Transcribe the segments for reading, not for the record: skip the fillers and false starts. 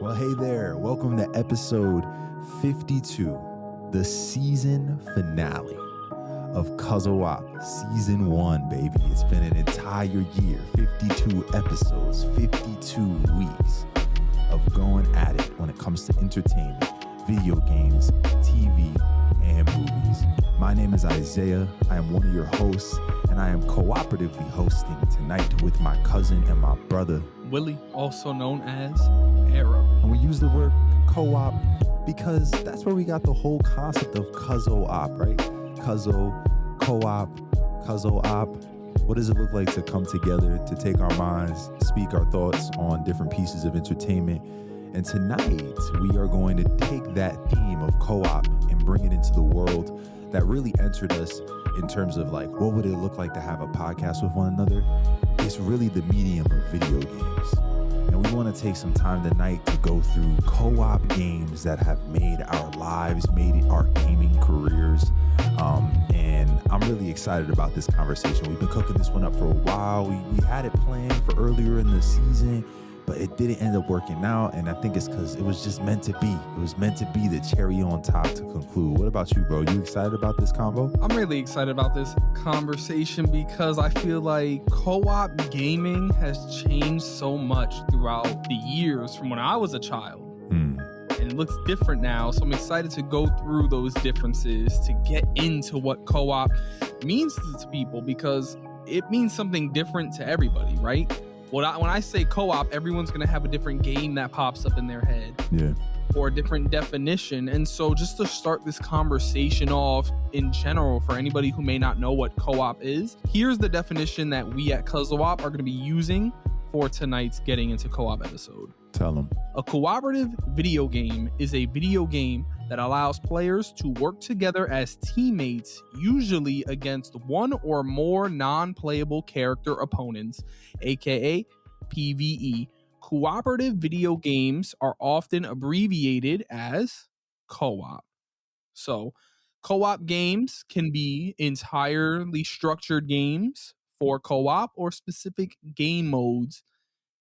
Well, hey there. Welcome to episode 52, the season finale of CUZZO-OP Season 1, baby. It's been an entire year, 52 episodes, 52 weeks of going at it when it comes to entertainment, video games, TV, and movies. My name is Isaiah. I am one of your hosts, and I am cooperatively hosting tonight with my cousin and my brother, Willie, also known as Arrow. And we use the word co-op because that's where we got the whole concept of CUZZO-OP, right? CUZZO, co-op, CUZZO-OP. What does it look like to come together, to take our minds, speak our thoughts on different pieces of entertainment? And tonight, we are going to take that theme of co-op and bring it into the world that really entered us in terms of like, what would it look like to have a podcast with one another? It's really the medium of video games. And we want to take some time tonight to go through co-op games that have made our lives, made our gaming careers. And I'm really excited about this conversation. We've been cooking this one up for a while. We had it planned for earlier in the season, but it didn't end up working out. And I think it's because it was just meant to be. It was meant to be the cherry on top to conclude. What about you, bro? You excited about this convo? I'm really excited about this conversation because I feel like co-op gaming has changed so much throughout the years from when I was a child. And it looks different now. So I'm excited to go through those differences to get into what co-op means to people because it means something different to everybody, right? When I say co-op, everyone's going to have a different game that pops up in their head. Yeah. Or a different definition. And so just to start this conversation off in general for anybody who may not know what co-op is, here's the definition that we at CUZZO-OP are going to be using for tonight's Getting Into Co-op episode. Tell them. A cooperative video game is a video game that allows players to work together as teammates, usually against one or more non-playable character opponents, aka PvE. Cooperative video games are often abbreviated as co-op. So, co-op games can be entirely structured games for co-op or specific game modes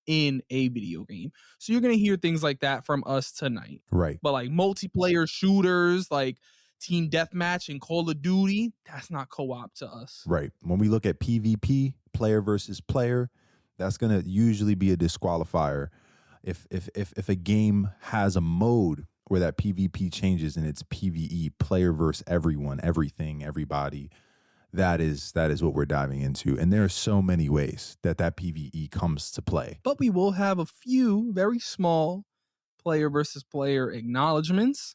in a video game. So you're going to hear things like that from us tonight. Right. But like multiplayer shooters, like Team Deathmatch and Call of Duty, that's not co-op to us. Right. When we look at PvP, player versus player, that's going to usually be a disqualifier. If a game has a mode where that PvP changes and it's PvE, player versus everyone, everything, everybody, that is what we're diving into. And there are so many ways that PvE comes to play. But we will have a few very small player versus player acknowledgments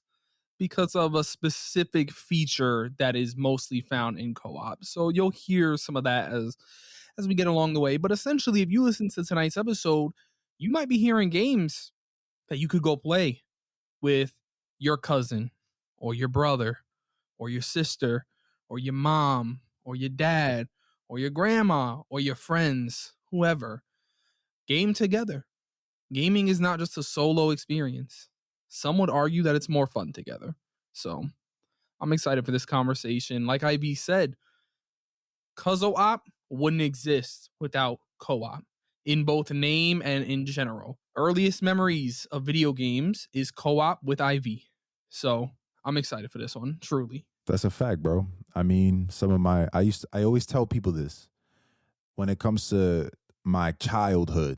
because of a specific feature that is mostly found in co-op. So you'll hear some of that as we get along the way. But essentially, if you listen to tonight's episode, you might be hearing games that you could go play with your cousin or your brother or your sister or your mom or your dad or your grandma or your friends, whoever. Game together. Gaming is not just a solo experience. Some would argue that it's more fun together. So I'm excited for this conversation. Like Ivy said, CUZZO-OP wouldn't exist without co-op in both name and in general. Earliest memories of video games is co-op with Ivy. So I'm excited for this one, truly. That's a fact, bro. I mean, I always tell people this when it comes to my childhood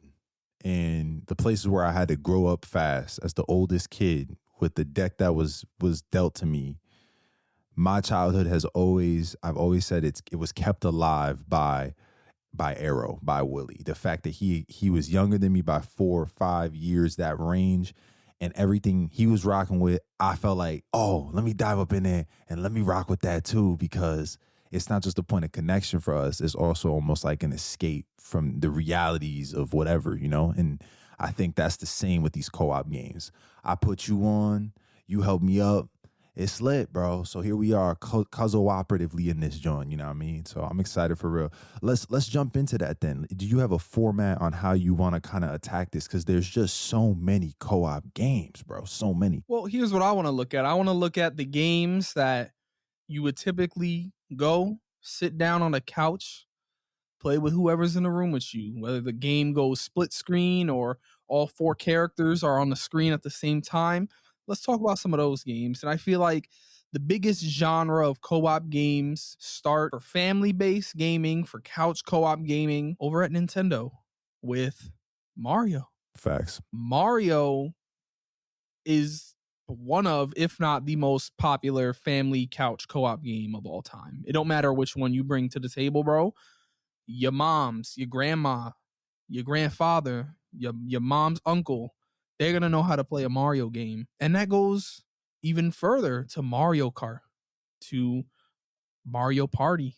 and the places where I had to grow up fast as the oldest kid with the deck that was dealt to me. My childhood I've always said it was kept alive by Arrow, by Willie. The fact that he was younger than me by 4 or 5 years, that range, and everything he was rocking with, I felt like, oh, let me dive up in there and let me rock with that too, because it's not just a point of connection for us. It's also almost like an escape from the realities of whatever, you know? And I think that's the same with these co-op games. I put you on, you help me up. It's lit, bro. So here we are, CUZZO-operatively in this joint, you know what I mean? So I'm excited for real. Let's jump into that then. Do you have a format on how you want to kind of attack this? Because there's just so many co-op games, bro. So many. Well, here's what I want to look at. I want to look at the games that you would typically go, sit down on a couch, play with whoever's in the room with you, whether the game goes split screen or all four characters are on the screen at the same time. Let's talk about some of those games. And I feel like the biggest genre of co-op games start for family-based gaming, for couch co-op gaming over at Nintendo with Mario. Facts. Mario is one of, if not the most popular family couch co-op game of all time. It don't matter which one you bring to the table, bro. Your mom's, your grandma, your grandfather, your mom's uncle, they're gonna know how to play a Mario game. And that goes even further to Mario Kart, to Mario Party.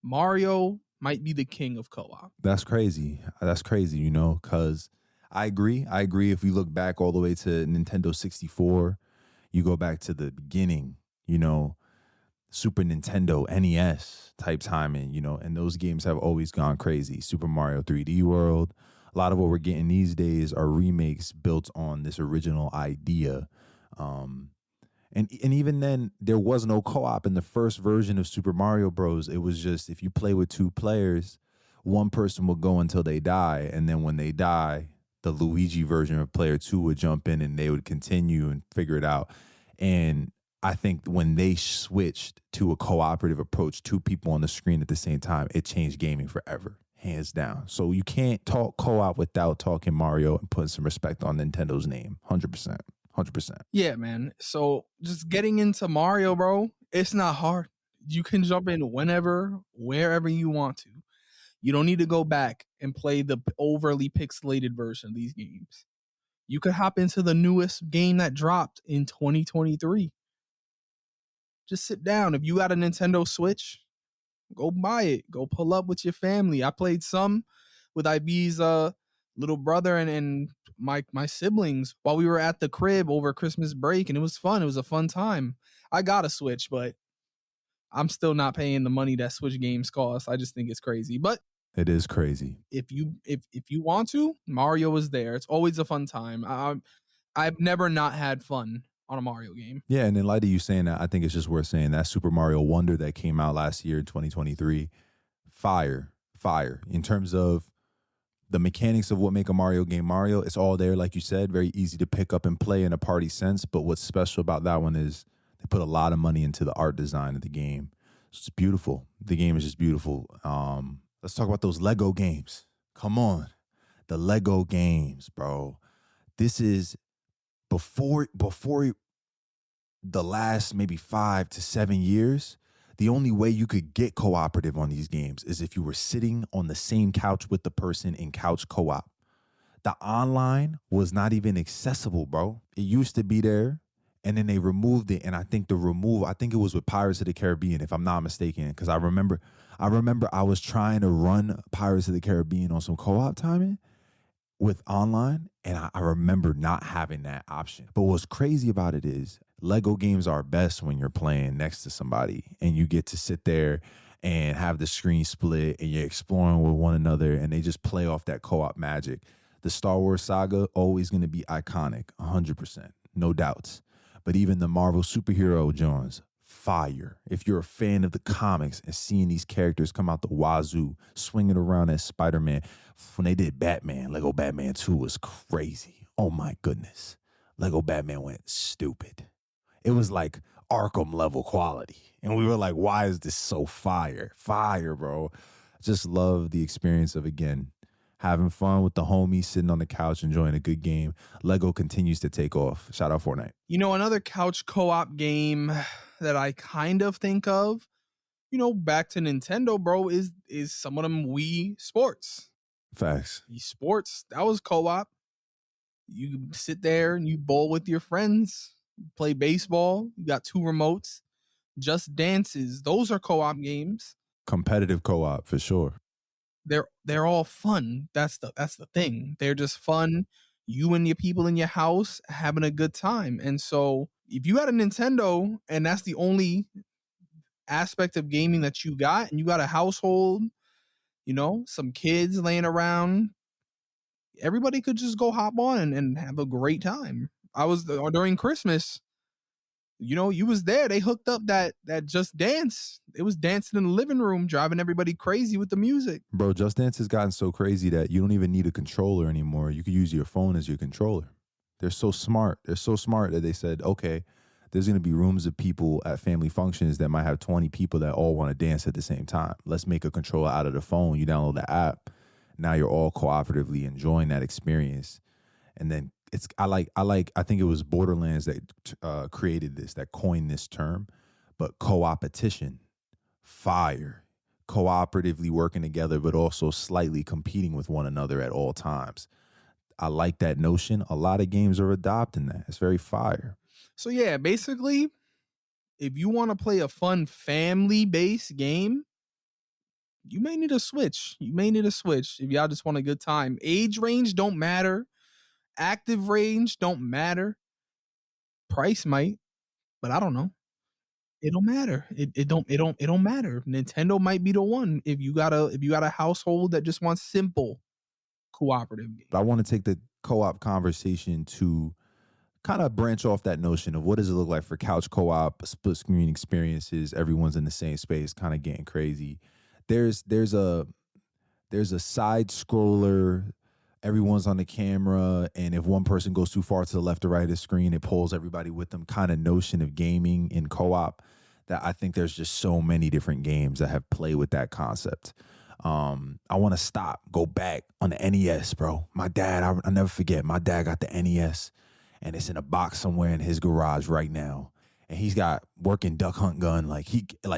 Mario might be the king of co-op. That's crazy. That's crazy, you know, because I agree. I agree. If we look back all the way to Nintendo 64, you go back to the beginning, you know, Super Nintendo, NES type timing, you know, and those games have always gone crazy. Super Mario 3D World. A lot of what we're getting these days are remakes built on this original idea. And even then, there was no co-op in the first version of Super Mario Bros. It was just if you play with two players, one person will go until they die, and then when they die, the Luigi version of player two would jump in and they would continue and figure it out. And I think when they switched to a cooperative approach, two people on the screen at the same time, it changed gaming forever, hands down. So you can't talk co-op without talking Mario and putting some respect on Nintendo's name. 100%. 100%. Yeah, man. So just getting into Mario, bro, it's not hard. You can jump in whenever, wherever you want to. You don't need to go back and play the overly pixelated version of these games. You could hop into the newest game that dropped in 2023. Just sit down. If you got a Nintendo Switch, go buy it. Go pull up with your family. I played some with IB's little brother and my siblings while we were at the crib over Christmas break, and it was fun. It was a fun time. I got a Switch, but I'm still not paying the money that Switch games cost. I just think it's crazy. But it is crazy. If you want to, Mario is there. It's always a fun time. I've never not had fun on a Mario game. Yeah, and in light of you saying that, I think it's just worth saying that Super Mario Wonder that came out last year in 2023, fire. In terms of the mechanics of what make a Mario game Mario, it's all there, like you said, very easy to pick up and play in a party sense. But what's special about that one is they put a lot of money into the art design of the game. So it's beautiful. The game is just beautiful. Let's talk about those Lego games. Come on. The Lego games, bro. This is before the last maybe 5 to 7 years, the only way you could get cooperative on these games is if you were sitting on the same couch with the person in couch co-op. The online was not even accessible, bro. It used to be there, and then they removed it. And I think it was with Pirates of the Caribbean, if I'm not mistaken, because I remember I was trying to run Pirates of the Caribbean on some co-op timing with online, and I remember not having that option. But what's crazy about it is Lego games are best when you're playing next to somebody and you get to sit there and have the screen split and you're exploring with one another and they just play off that co-op magic. The Star Wars saga, always going to be iconic, 100%, no doubts. But even the Marvel superhero Jones, fire. If you're a fan of the comics and seeing these characters come out the wazoo, swinging around as Spider-Man, when they did Batman, Lego Batman 2 was crazy. Oh my goodness. Lego Batman went stupid. It was like Arkham level quality. And we were like, why is this so fire? Fire, bro. Just love the experience of, again, having fun with the homies, sitting on the couch, enjoying a good game. Lego continues to take off. Shout out Fortnite. You know, another couch co-op game that I kind of think of, you know, back to Nintendo, bro, is some of them Wii Sports. Facts. Wii Sports, that was co-op. You sit there and you bowl with your friends, play baseball. You got two remotes, Just Dances. Those are co-op games. Competitive co-op for sure. They're all fun. That's the thing. They're just fun. You and your people in your house having a good time. And so if you got a Nintendo and that's the only aspect of gaming that you got, and you got a household, you know, some kids laying around, everybody could just go hop on and have a great time. I was during Christmas, You know, you was there. They hooked up that Just Dance. It was dancing in the living room, driving everybody crazy with the music. Bro, Just Dance has gotten so crazy that you don't even need a controller anymore. You can use your phone as your controller. They're so smart. They're so smart that they said, okay, there's going to be rooms of people at family functions that might have 20 people that all want to dance at the same time. Let's make a controller out of the phone. You download the app. Now you're all cooperatively enjoying that experience. And then I think it was Borderlands that created this, that coined this term, but co-opetition, fire, cooperatively working together, but also slightly competing with one another at all times. I like that notion. A lot of games are adopting that. It's very fire. So yeah, basically, if you want to play a fun family-based game, you may need a Switch. You may need a Switch if y'all just want a good time. Age range don't matter. Active range don't matter. Price might, but I don't know. It don't matter. It don't matter. Nintendo might be the one if you got a household that just wants simple cooperative games. But I want to take the co-op conversation to kind of branch off that notion of what does it look like for couch co-op, split screen experiences, everyone's in the same space, kind of getting crazy. There's a side scroller, everyone's on the camera, and if one person goes too far to the left or right of the screen, it pulls everybody with them kind of notion of gaming in co-op that I think there's just so many different games that have played with that concept. I want to go back on the NES, bro. My dad, I'll never forget, my dad got the NES and it's in a box somewhere in his garage right now. And he's got working duck hunt gun like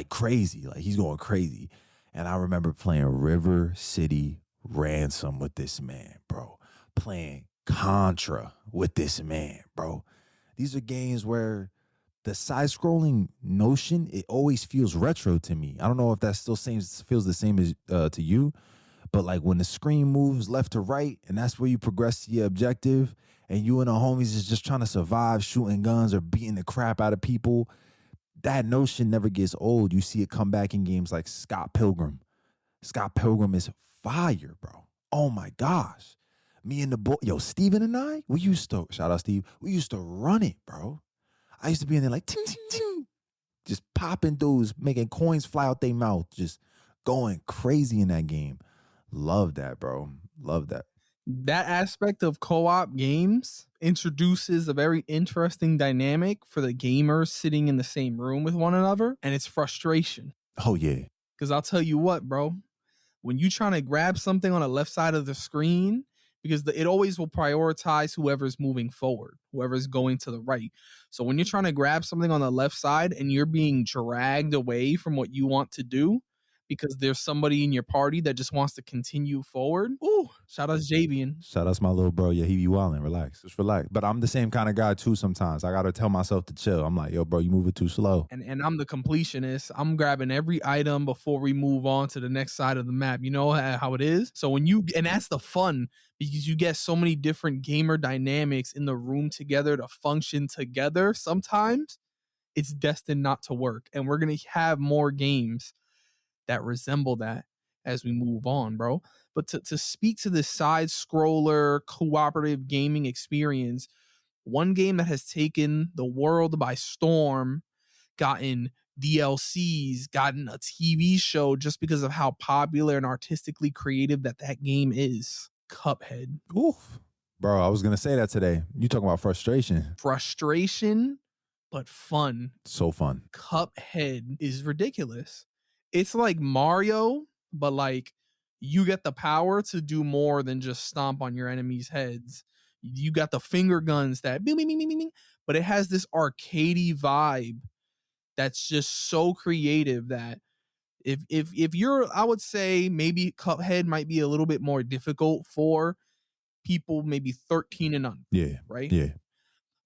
crazy, like he's going crazy. And I remember playing River City Ransom with this man, bro. Playing Contra with this man, bro. These are games where the side-scrolling notion, it always feels retro to me. I don't know if that still feels the same as to you, but like when the screen moves left to right and that's where you progress to your objective and you and the homies is just trying to survive shooting guns or beating the crap out of people, that notion never gets old. You see it come back in games like Scott Pilgrim. Scott Pilgrim is fire, bro. Oh my gosh. Me and the boy, Steven and I, shout out Steve, we used to run it, bro. I used to be in there like, ting, ting, ting, just popping dudes, making coins fly out their mouth, just going crazy in that game. Love that, bro. Love that. That aspect of co-op games introduces a very interesting dynamic for the gamers sitting in the same room with one another, and it's frustration. Oh, yeah. Because I'll tell you what, bro, when you trying to grab something on the left side of the screen, because it always will prioritize whoever's moving forward, whoever's going to the right. So when you're trying to grab something on the left side and you're being dragged away from what you want to do because there's somebody in your party that just wants to continue forward. Ooh, shout out to Javian. Shout out to my little bro. Yeah, he be wildin'. Relax. Just relax. But I'm the same kind of guy too sometimes. I got to tell myself to chill. I'm like, yo, bro, you moving too slow. And I'm the completionist. I'm grabbing every item before we move on to the next side of the map. You know how it is? So and that's the fun because you get so many different gamer dynamics in the room together to function together. Sometimes it's destined not to work. And we're going to have more games that resemble that as we move on, bro. But to speak to this side scroller cooperative gaming experience, one game that has taken the world by storm, gotten DLCs, gotten a TV show just because of how popular and artistically creative that game is. Cuphead. Oof. Bro, I was going to say that today. You talking about frustration. Frustration, but fun. So fun. Cuphead is ridiculous. It's like Mario, but like you get the power to do more than just stomp on your enemies' heads. You got the finger guns that bing, bing, bing, bing, bing, but it has this arcadey vibe that's just so creative that if you're, I would say maybe Cuphead might be a little bit more difficult for people maybe 13 and under. Yeah. Right? Yeah.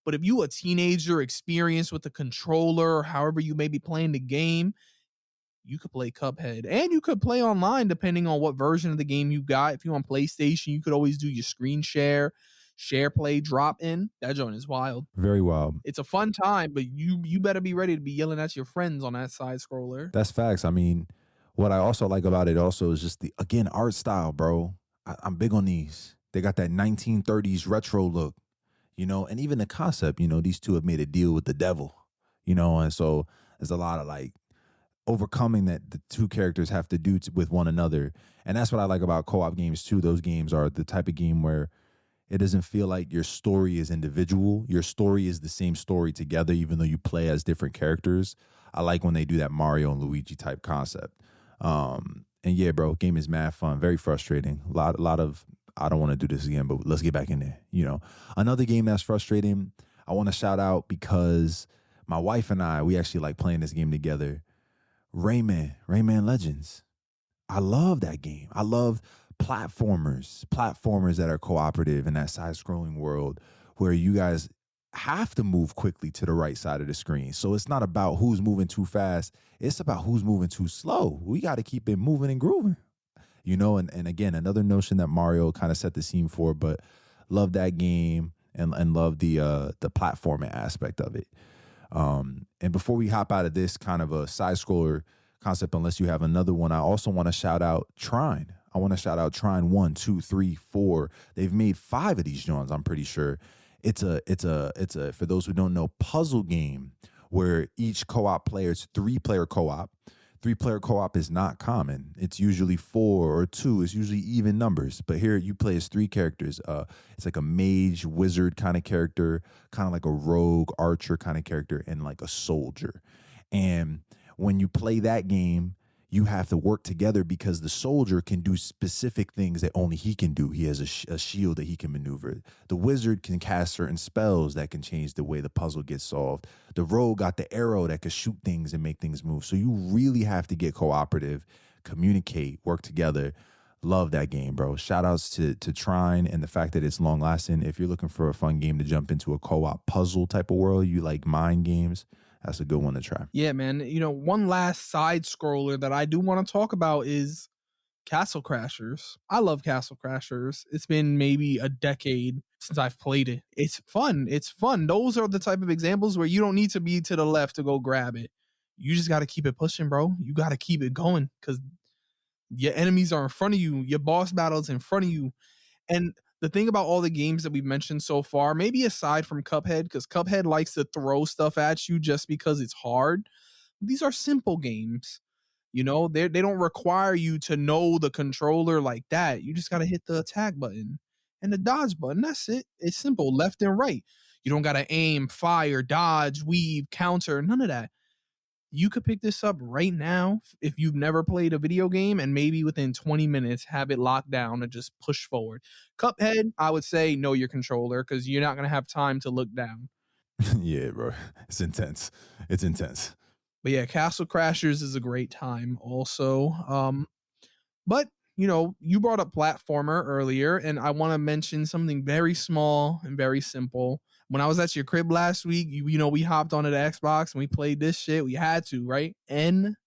But if you a teenager experienced with the controller or however you may be playing the game, you could play Cuphead. And you could play online depending on what version of the game you got. If you're on PlayStation, you could always do your screen share play, drop in. That joint is wild. Very wild. It's a fun time, but you better be ready to be yelling at your friends on that side scroller. That's facts. I mean, what I also like about it also is just the, again, art style, bro. I'm big on these. They got that 1930s retro look, and even the concept, these two have made a deal with the devil. And so there's a lot of like overcoming that the two characters have to do with one another. And that's what I like about co-op games too. Those games are the type of game where it doesn't feel like your story is individual. Your story is the same story together, even though you play as different characters. I like when they do that Mario and Luigi type concept. And yeah, bro, game is mad fun, very frustrating. A lot of I don't want to do this again, but let's get back in there. Another game that's frustrating. I want to shout out because my wife and we actually like playing this game together. Rayman Legends. I love that game. I love platformers that are cooperative in that side-scrolling world where you guys have to move quickly to the right side of the screen. So it's not about who's moving too fast. It's about who's moving too slow. We got to keep it moving and grooving. And again, another notion that Mario kind of set the scene for, but love that game and love the platforming aspect of it. And before we hop out of this kind of a side scroller concept, unless you have another one, I also want to shout out Trine. I want to shout out Trine 1, 2, 3, 4. They've made 5 of these joints, I'm pretty sure. It's a for those who don't know, puzzle game where each co-op player, it's 3-player co-op. 3-player co-op is not common. It's usually 4 or 2. It's usually even numbers. But here you play as 3 characters. It's like a mage, wizard kind of character, kind of like a rogue, archer kind of character, and like a soldier. And when you play that game, you have to work together because the soldier can do specific things that only he can do. He has a shield that he can maneuver. The wizard can cast certain spells that can change the way the puzzle gets solved. The rogue got the arrow that can shoot things and make things move. So you really have to get cooperative, communicate, work together. Love that game, bro. Shout outs to Trine and the fact that it's long lasting. If you're looking for a fun game to jump into a co-op puzzle type of world, you like mind games, that's a good one to try. Yeah, man. One last side scroller that I do want to talk about is Castle Crashers. I love Castle Crashers. It's been maybe a decade since I've played it. It's fun. It's fun. Those are the type of examples where you don't need to be to the left to go grab it. You just got to keep it pushing, bro. You got to keep it going because your enemies are in front of you. Your boss battle's in front of you. And the thing about all the games that we've mentioned so far, maybe aside from Cuphead, because Cuphead likes to throw stuff at you just because it's hard. These are simple games. They don't require you to know the controller like that. You just got to hit the attack button and the dodge button. That's it. It's simple, left and right. You don't got to aim, fire, dodge, weave, counter, none of that. You could pick this up right now if you've never played a video game and maybe within 20 minutes have it locked down and just push forward. Cuphead, I would say know your controller because you're not going to have time to look down. Yeah, bro. It's intense. It's intense. But yeah, Castle Crashers is a great time also. But you brought up platformer earlier, and I want to mention something very small and very simple. When I was at your crib last week, we hopped onto the Xbox and we played this shit. We had to, right? N+.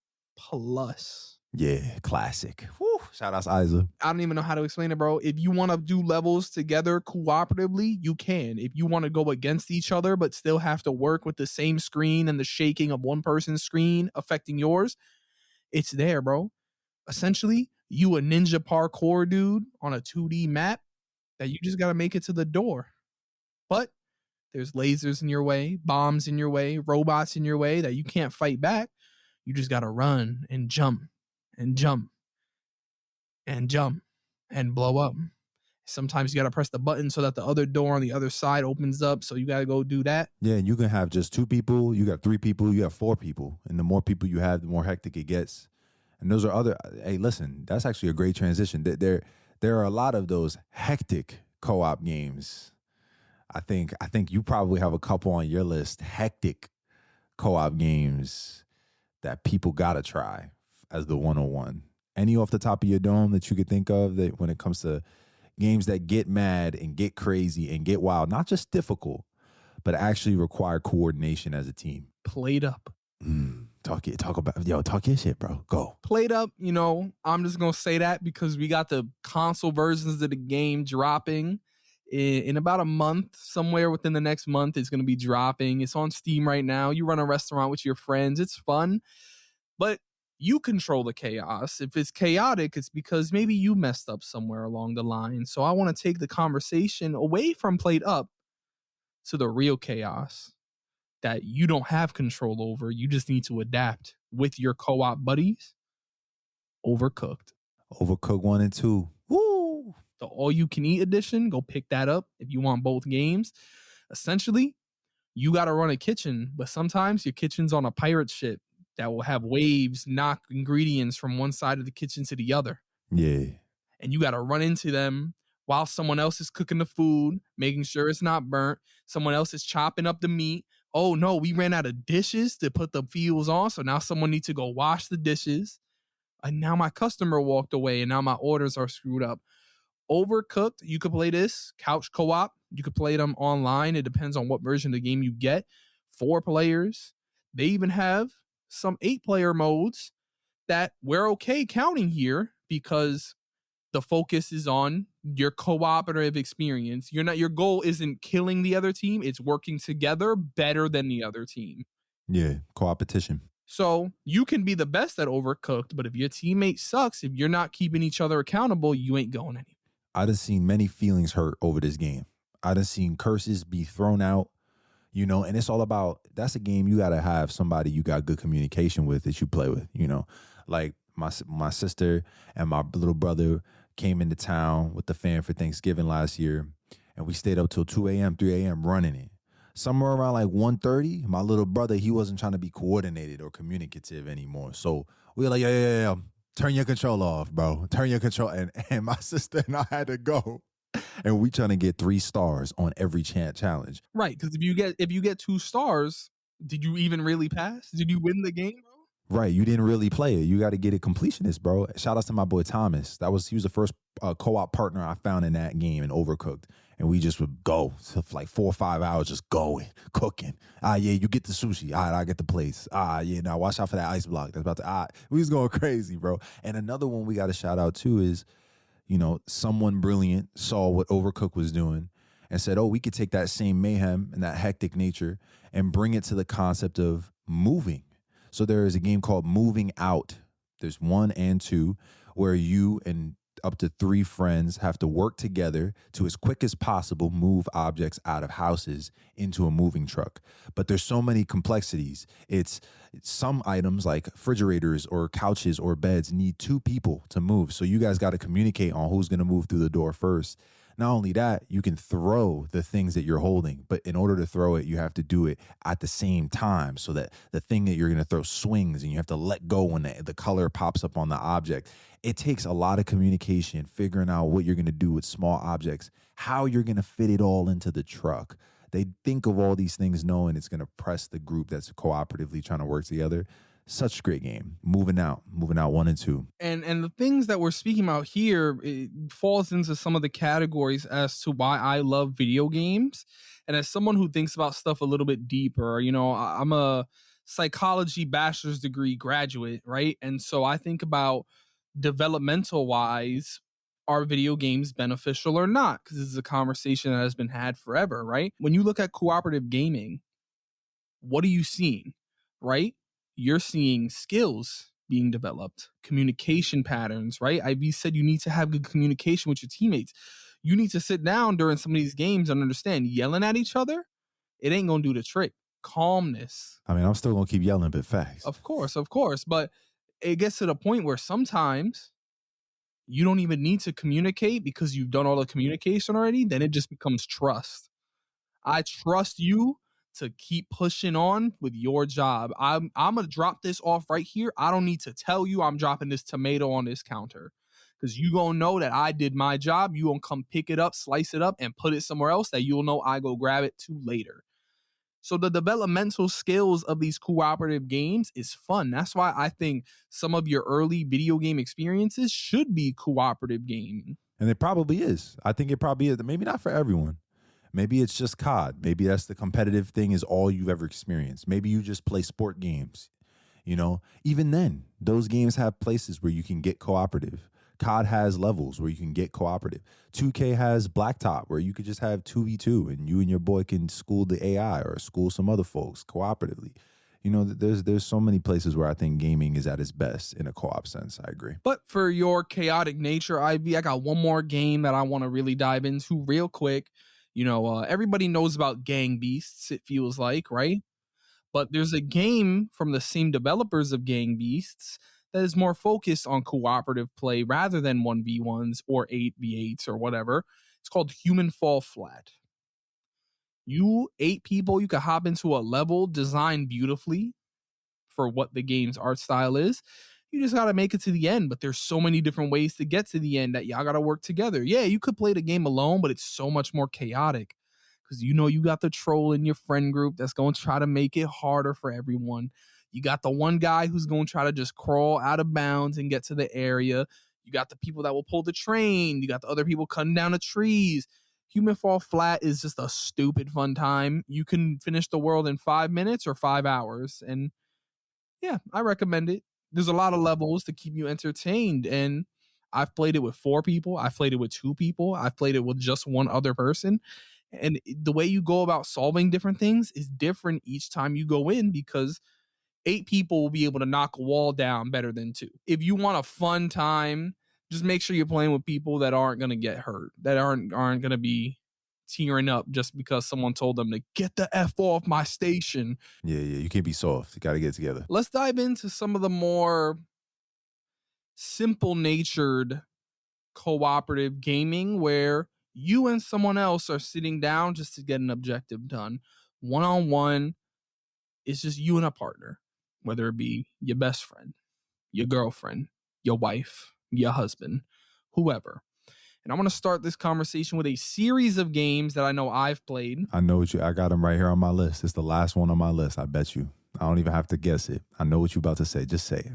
Yeah, classic. Woo, shout out to Isa. I don't even know how to explain it, bro. If you want to do levels together cooperatively, you can. If you want to go against each other but still have to work with the same screen and the shaking of one person's screen affecting yours, it's there, bro. Essentially, you a ninja parkour dude on a 2D map that you just got to make it to the door. But there's lasers in your way, bombs in your way, robots in your way that you can't fight back. You just got to run and jump and jump and jump and blow up. Sometimes you got to press the button so that the other door on the other side opens up. So you got to go do that. Yeah, and you can have just 2 people. You got 3 people. You got 4 people. And the more people you have, the more hectic it gets. And those are other. Hey, listen, that's actually a great transition. There are a lot of those hectic co-op games. I think you probably have a couple on your list. Hectic co-op games that people gotta try as the 101. Any off the top of your dome that you could think of that when it comes to games that get mad and get crazy and get wild, not just difficult, but actually require coordination as a team? Played Up. Talk your shit, bro. Go. Played Up, I'm just going to say that because we got the console versions of the game dropping in about a month. Somewhere within the next month, it's going to be dropping. It's on Steam right now. You run a restaurant with your friends. It's fun, but you control the chaos. If it's chaotic, it's because maybe you messed up somewhere along the line. So I want to take the conversation away from Played Up to the real chaos. that you don't have control over. You just need to adapt with your co-op buddies. Overcooked. Overcooked 1 and 2. Woo! The all you can eat edition, go pick that up if you want both games. Essentially, you got to run a kitchen, but sometimes your kitchen's on a pirate ship that will have waves knock ingredients from one side of the kitchen to the other. Yeah. And you got to run into them while someone else is cooking the food, making sure it's not burnt. Someone else is chopping up the meat. Oh no, we ran out of dishes to put the fuels on. So now someone needs to go wash the dishes. And now my customer walked away and now my orders are screwed up. Overcooked, you could play this couch co-op. You could play them online. It depends on what version of the game you get. 4 players. They even have some 8-player modes that we're okay counting here because the focus is on your cooperative experience. Your goal isn't killing the other team, it's working together better than the other team. Yeah, co-opetition. So you can be the best at Overcooked, but if your teammate sucks, if you're not keeping each other accountable, you ain't going anywhere. I done seen many feelings hurt over this game. I done seen curses be thrown out, you know, and it's all about, that's a game you got to have somebody you got good communication with that you play with, you know. Like my sister and my little brother came into town with the fam for Thanksgiving last year, and we stayed up till 2 a.m., 3 a.m. running it. Somewhere around like 1:30, my little brother, he wasn't trying to be coordinated or communicative anymore. So we were like, yeah. Turn your control off, bro. Turn your control. And my sister and I had to go. And we trying to get 3 stars on every challenge. Right, because if you get 2 stars, did you even really pass? Did you win the game, bro? Right, you didn't really play it. You got to get it completionist, bro. Shout out to my boy Thomas. He was the first co-op partner I found in that game in Overcooked. And we just would go for like 4 or 5 hours just going, cooking. Yeah, you get the sushi. All right, I get the plates. Yeah, now watch out for that ice block. That's about to, we was going crazy, bro. And another one we got to shout out too is, you know, someone brilliant saw what Overcooked was doing and said, oh, we could take that same mayhem and that hectic nature and bring it to the concept of moving. So there is a game called Moving Out. There's 1 and 2 where you and up to 3 friends have to work together to, as quick as possible, move objects out of houses into a moving truck. But there's so many complexities. It's some items like refrigerators or couches or beds need 2 people to move. So you guys got to communicate on who's going to move through the door first. Not only that, you can throw the things that you're holding, but in order to throw it, you have to do it at the same time so that the thing that you're going to throw swings and you have to let go when the color pops up on the object. It takes a lot of communication, figuring out what you're going to do with small objects, how you're going to fit it all into the truck. They think of all these things knowing it's going to press the group that's cooperatively trying to work together. Such a great game. Moving out 1 and 2. And the things that we're speaking about here, it falls into some of the categories as to why I love video games. And as someone who thinks about stuff a little bit deeper, you know, I'm a psychology bachelor's degree graduate, right? And so I think about developmental wise, are video games beneficial or not? Because this is a conversation that has been had forever, right? When you look at cooperative gaming, what are you seeing, right? You're seeing skills being developed, communication patterns, right? Ivy said you need to have good communication with your teammates. You need to sit down during some of these games and understand yelling at each other, it ain't gonna do the trick. Calmness. I mean, I'm still going to keep yelling, but facts. Of course. But it gets to the point where sometimes you don't even need to communicate because you've done all the communication already. Then it just becomes trust. I trust you to keep pushing on with your job. I'm gonna drop this off right here. I don't need to tell you I'm dropping this tomato on this counter because you gonna know that I did my job. You gonna come pick it up, slice it up, and put it somewhere else that you'll know I go grab it to later. So the developmental skills of these cooperative games is fun. That's why I think some of your early video game experiences should be cooperative gaming. And it probably is. I think it probably is. Maybe not for everyone. Maybe it's just COD. Maybe that's the competitive thing is all you've ever experienced. Maybe you just play sport games. You know, even then, those games have places where you can get cooperative. COD has levels where you can get cooperative. 2K has Blacktop where you could just have 2v2 and you and your boy can school the AI or school some other folks cooperatively. You know, there's so many places where I think gaming is at its best in a co-op sense. I agree. But for your chaotic nature, Ivy, I got one more game that I want to really dive into real quick. You know, everybody knows about Gang Beasts, it feels like, right? But there's a game from the same developers of Gang Beasts that is more focused on cooperative play rather than 1v1s or 8v8s or whatever. It's called Human Fall Flat. You 8 people, you can hop into a level designed beautifully for what the game's art style is. You just gotta make it to the end, but there's so many different ways to get to the end that y'all gotta work together. Yeah, you could play the game alone, but it's so much more chaotic because you got the troll in your friend group that's going to try to make it harder for everyone. You got the one guy who's going to try to just crawl out of bounds and get to the area. You got the people that will pull the train. You got the other people cutting down the trees. Human Fall Flat is just a stupid fun time. You can finish the world in 5 minutes or 5 hours. And yeah, I recommend it. There's a lot of levels to keep you entertained. And I've played it with 4 people. I've played it with 2 people. I've played it with just one other person. And the way you go about solving different things is different each time you go in because 8 people will be able to knock a wall down better than 2. If you want a fun time, just make sure you're playing with people that aren't going to get hurt, that aren't going to be tearing up just because someone told them to get the F off my station. Yeah, you can't be soft. You got to get together. Let's dive into some of the more simple natured cooperative gaming where you and someone else are sitting down just to get an objective done. One on one, it's just you and a partner, whether it be your best friend, your girlfriend, your wife, your husband, whoever. And I want to start this conversation with a series of games that I know I've played. I got them right here on my list. It's the last one on my list. I bet you. I don't even have to guess it. I know what you're about to say. Just say it.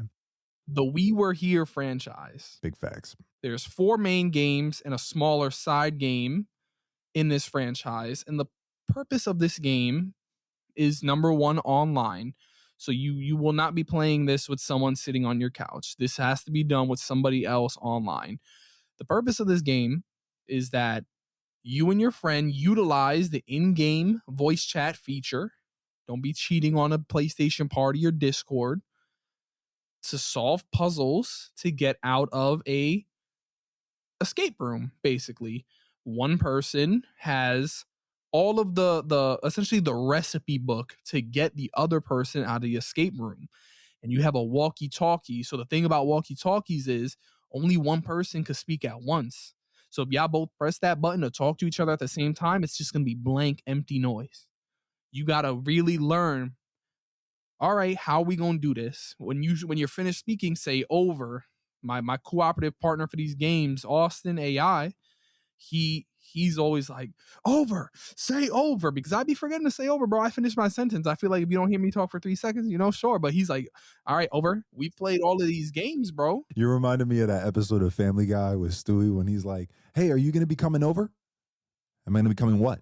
The We Were Here franchise. Big facts. There's 4 main games and a smaller side game in this franchise. And the purpose of this game is, number one, online. So you will not be playing this with someone sitting on your couch. This has to be done with somebody else online. The purpose of this game is that you and your friend utilize the in-game voice chat feature. Don't be cheating on a PlayStation party or Discord to solve puzzles to get out of a escape room. Basically, one person has all of the essentially the recipe book to get the other person out of the escape room, and you have a walkie-talkie. So the thing about walkie-talkies is only one person could speak at once. So if y'all both press that button to talk to each other at the same time, it's just gonna be blank, empty noise. You gotta really learn. All right, how are we gonna do this? When you're finished speaking, say over. My cooperative partner for these games, Austin AI, he's always like, over, say over, because I'd be forgetting to say over, bro. I finished my sentence. I feel like if you don't hear me talk for 3 seconds, sure. But he's like, all right, over. We played all of these games, bro. You reminded me of that episode of Family Guy with Stewie when he's like, hey, are you going to be coming over? Am I going to be coming what?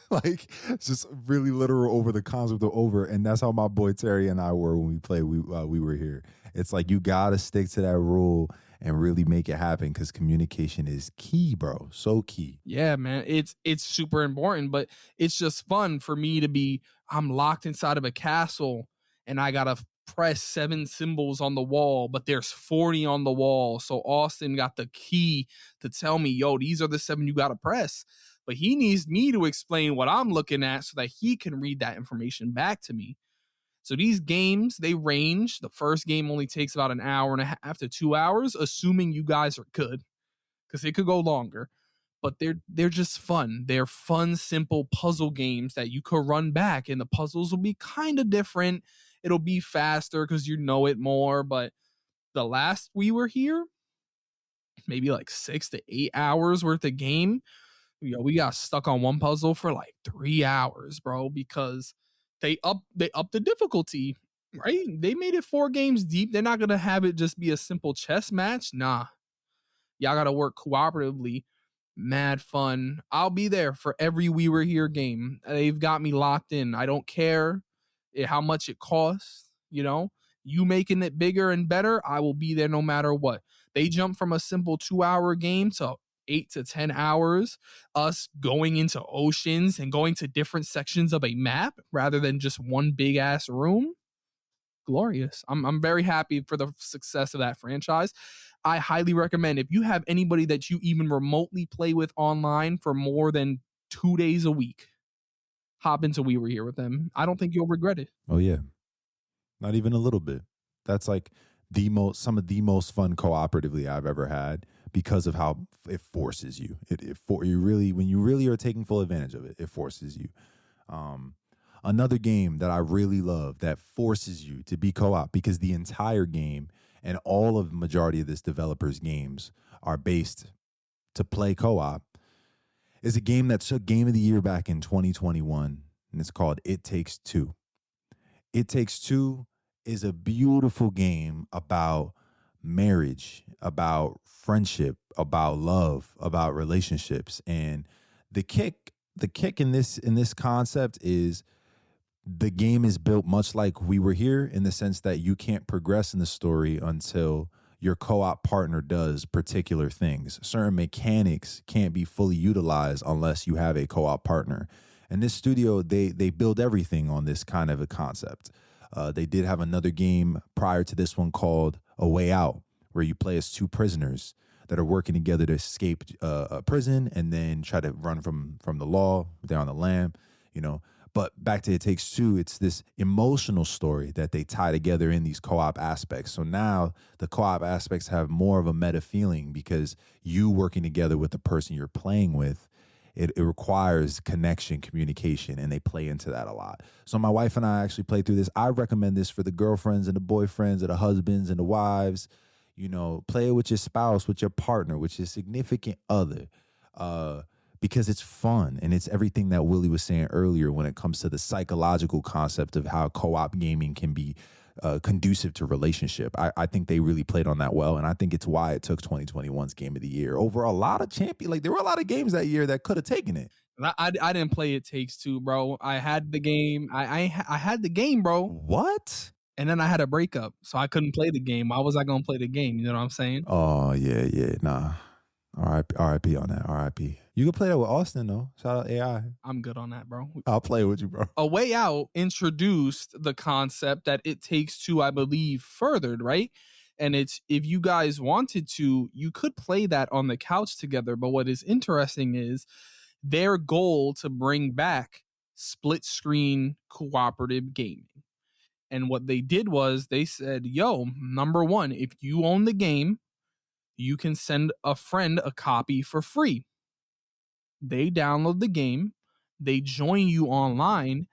Like, it's just really literal over the concept of over. And that's how my boy Terry and I were when we played. We were here. It's like you got to stick to that rule and really make it happen because communication is key, bro. So key. Yeah, man. It's super important, but it's just fun for me to be, I'm locked inside of a castle and I got to press 7 symbols on the wall, but there's 40 on the wall. So Austin got the key to tell me, yo, these are the 7 you got to press. But he needs me to explain what I'm looking at so that he can read that information back to me. So these games, they range. The first game only takes about an hour and a half to 2 hours, assuming you guys are good, because it could go longer. But they're just fun. They're fun, simple puzzle games that you could run back, and the puzzles will be kind of different. It'll be faster because you know it more. But the last We Were Here, maybe like 6 to 8 hours worth of game. We got stuck on one puzzle for like 3 hours, bro, because they up the difficulty, right? They made it 4 games deep. They're not gonna have it just be a simple chess match. Nah, y'all gotta work cooperatively. Mad fun. I'll be there for every We Were Here game. They've got me locked in. I don't care how much it costs. You making it bigger and better, I will be there no matter what. They jump from a simple 2-hour game to 8 to 10 hours, us going into oceans and going to different sections of a map rather than just one big ass room. Glorious. I'm very happy for the success of that franchise. I highly recommend, if you have anybody that you even remotely play with online for more than 2 days a week, hop into We Were Here with them. I don't think you'll regret it. Oh yeah, not even a little bit. That's like some of the most fun cooperatively I've ever had because of how it forces you. It for you really when you really are taking full advantage of it, it forces you. Um, Another game that I really love that forces you to be co-op because the entire game and all of the majority of this developer's games are based to play co-op is a game that took Game of the Year back in 2021, and it's called It Takes Two. It Takes Two is a beautiful game about marriage, about friendship, about love, about relationships. And the kick in this concept is the game is built much like We Were Here in the sense that you can't progress in the story until your co-op partner does particular things. Certain mechanics can't be fully utilized unless you have a co-op partner. And this studio, they build everything on this kind of a concept. They did have another game prior to this one called A Way Out, where you play as two prisoners that are working together to escape a prison and then try to run from the law. They're on the lam, you know. But back to It Takes Two, it's this emotional story that they tie together in these co-op aspects. So now the co-op aspects have more of a meta feeling because you working together with the person you're playing with, it requires connection, communication, and they play into that a lot. So my wife and I actually played through this. I recommend this for the girlfriends and the boyfriends and the husbands and the wives. You know, play it with your spouse, with your partner, with your significant other. Because it's fun and it's everything that Willie was saying earlier when it comes to the psychological concept of how co-op gaming can be conducive to relationship. I think they really played on that well, and I think it's why it took 2021's Game of the Year over a lot of there were a lot of games that year that could have taken it. I didn't play It Takes Two, bro. I had the game. I had the game, bro. What? And then I had a breakup, so I couldn't play the game. Why was I gonna play the game? You know what I'm saying? Oh yeah, nah. R.I.P. on that. R.I.P. You can play that with Austin though. Shout out AI. I'm good on that, bro. I'll play with you, bro. A Way Out introduced the concept that It Takes Two, I believe, furthered, right? And it's if you guys wanted to, you could play that on the couch together. But what is interesting is their goal to bring back split screen cooperative gaming. And what they did was they said, yo, number one, if you own the game, you can send a friend a copy for free. They download the game, they join you online,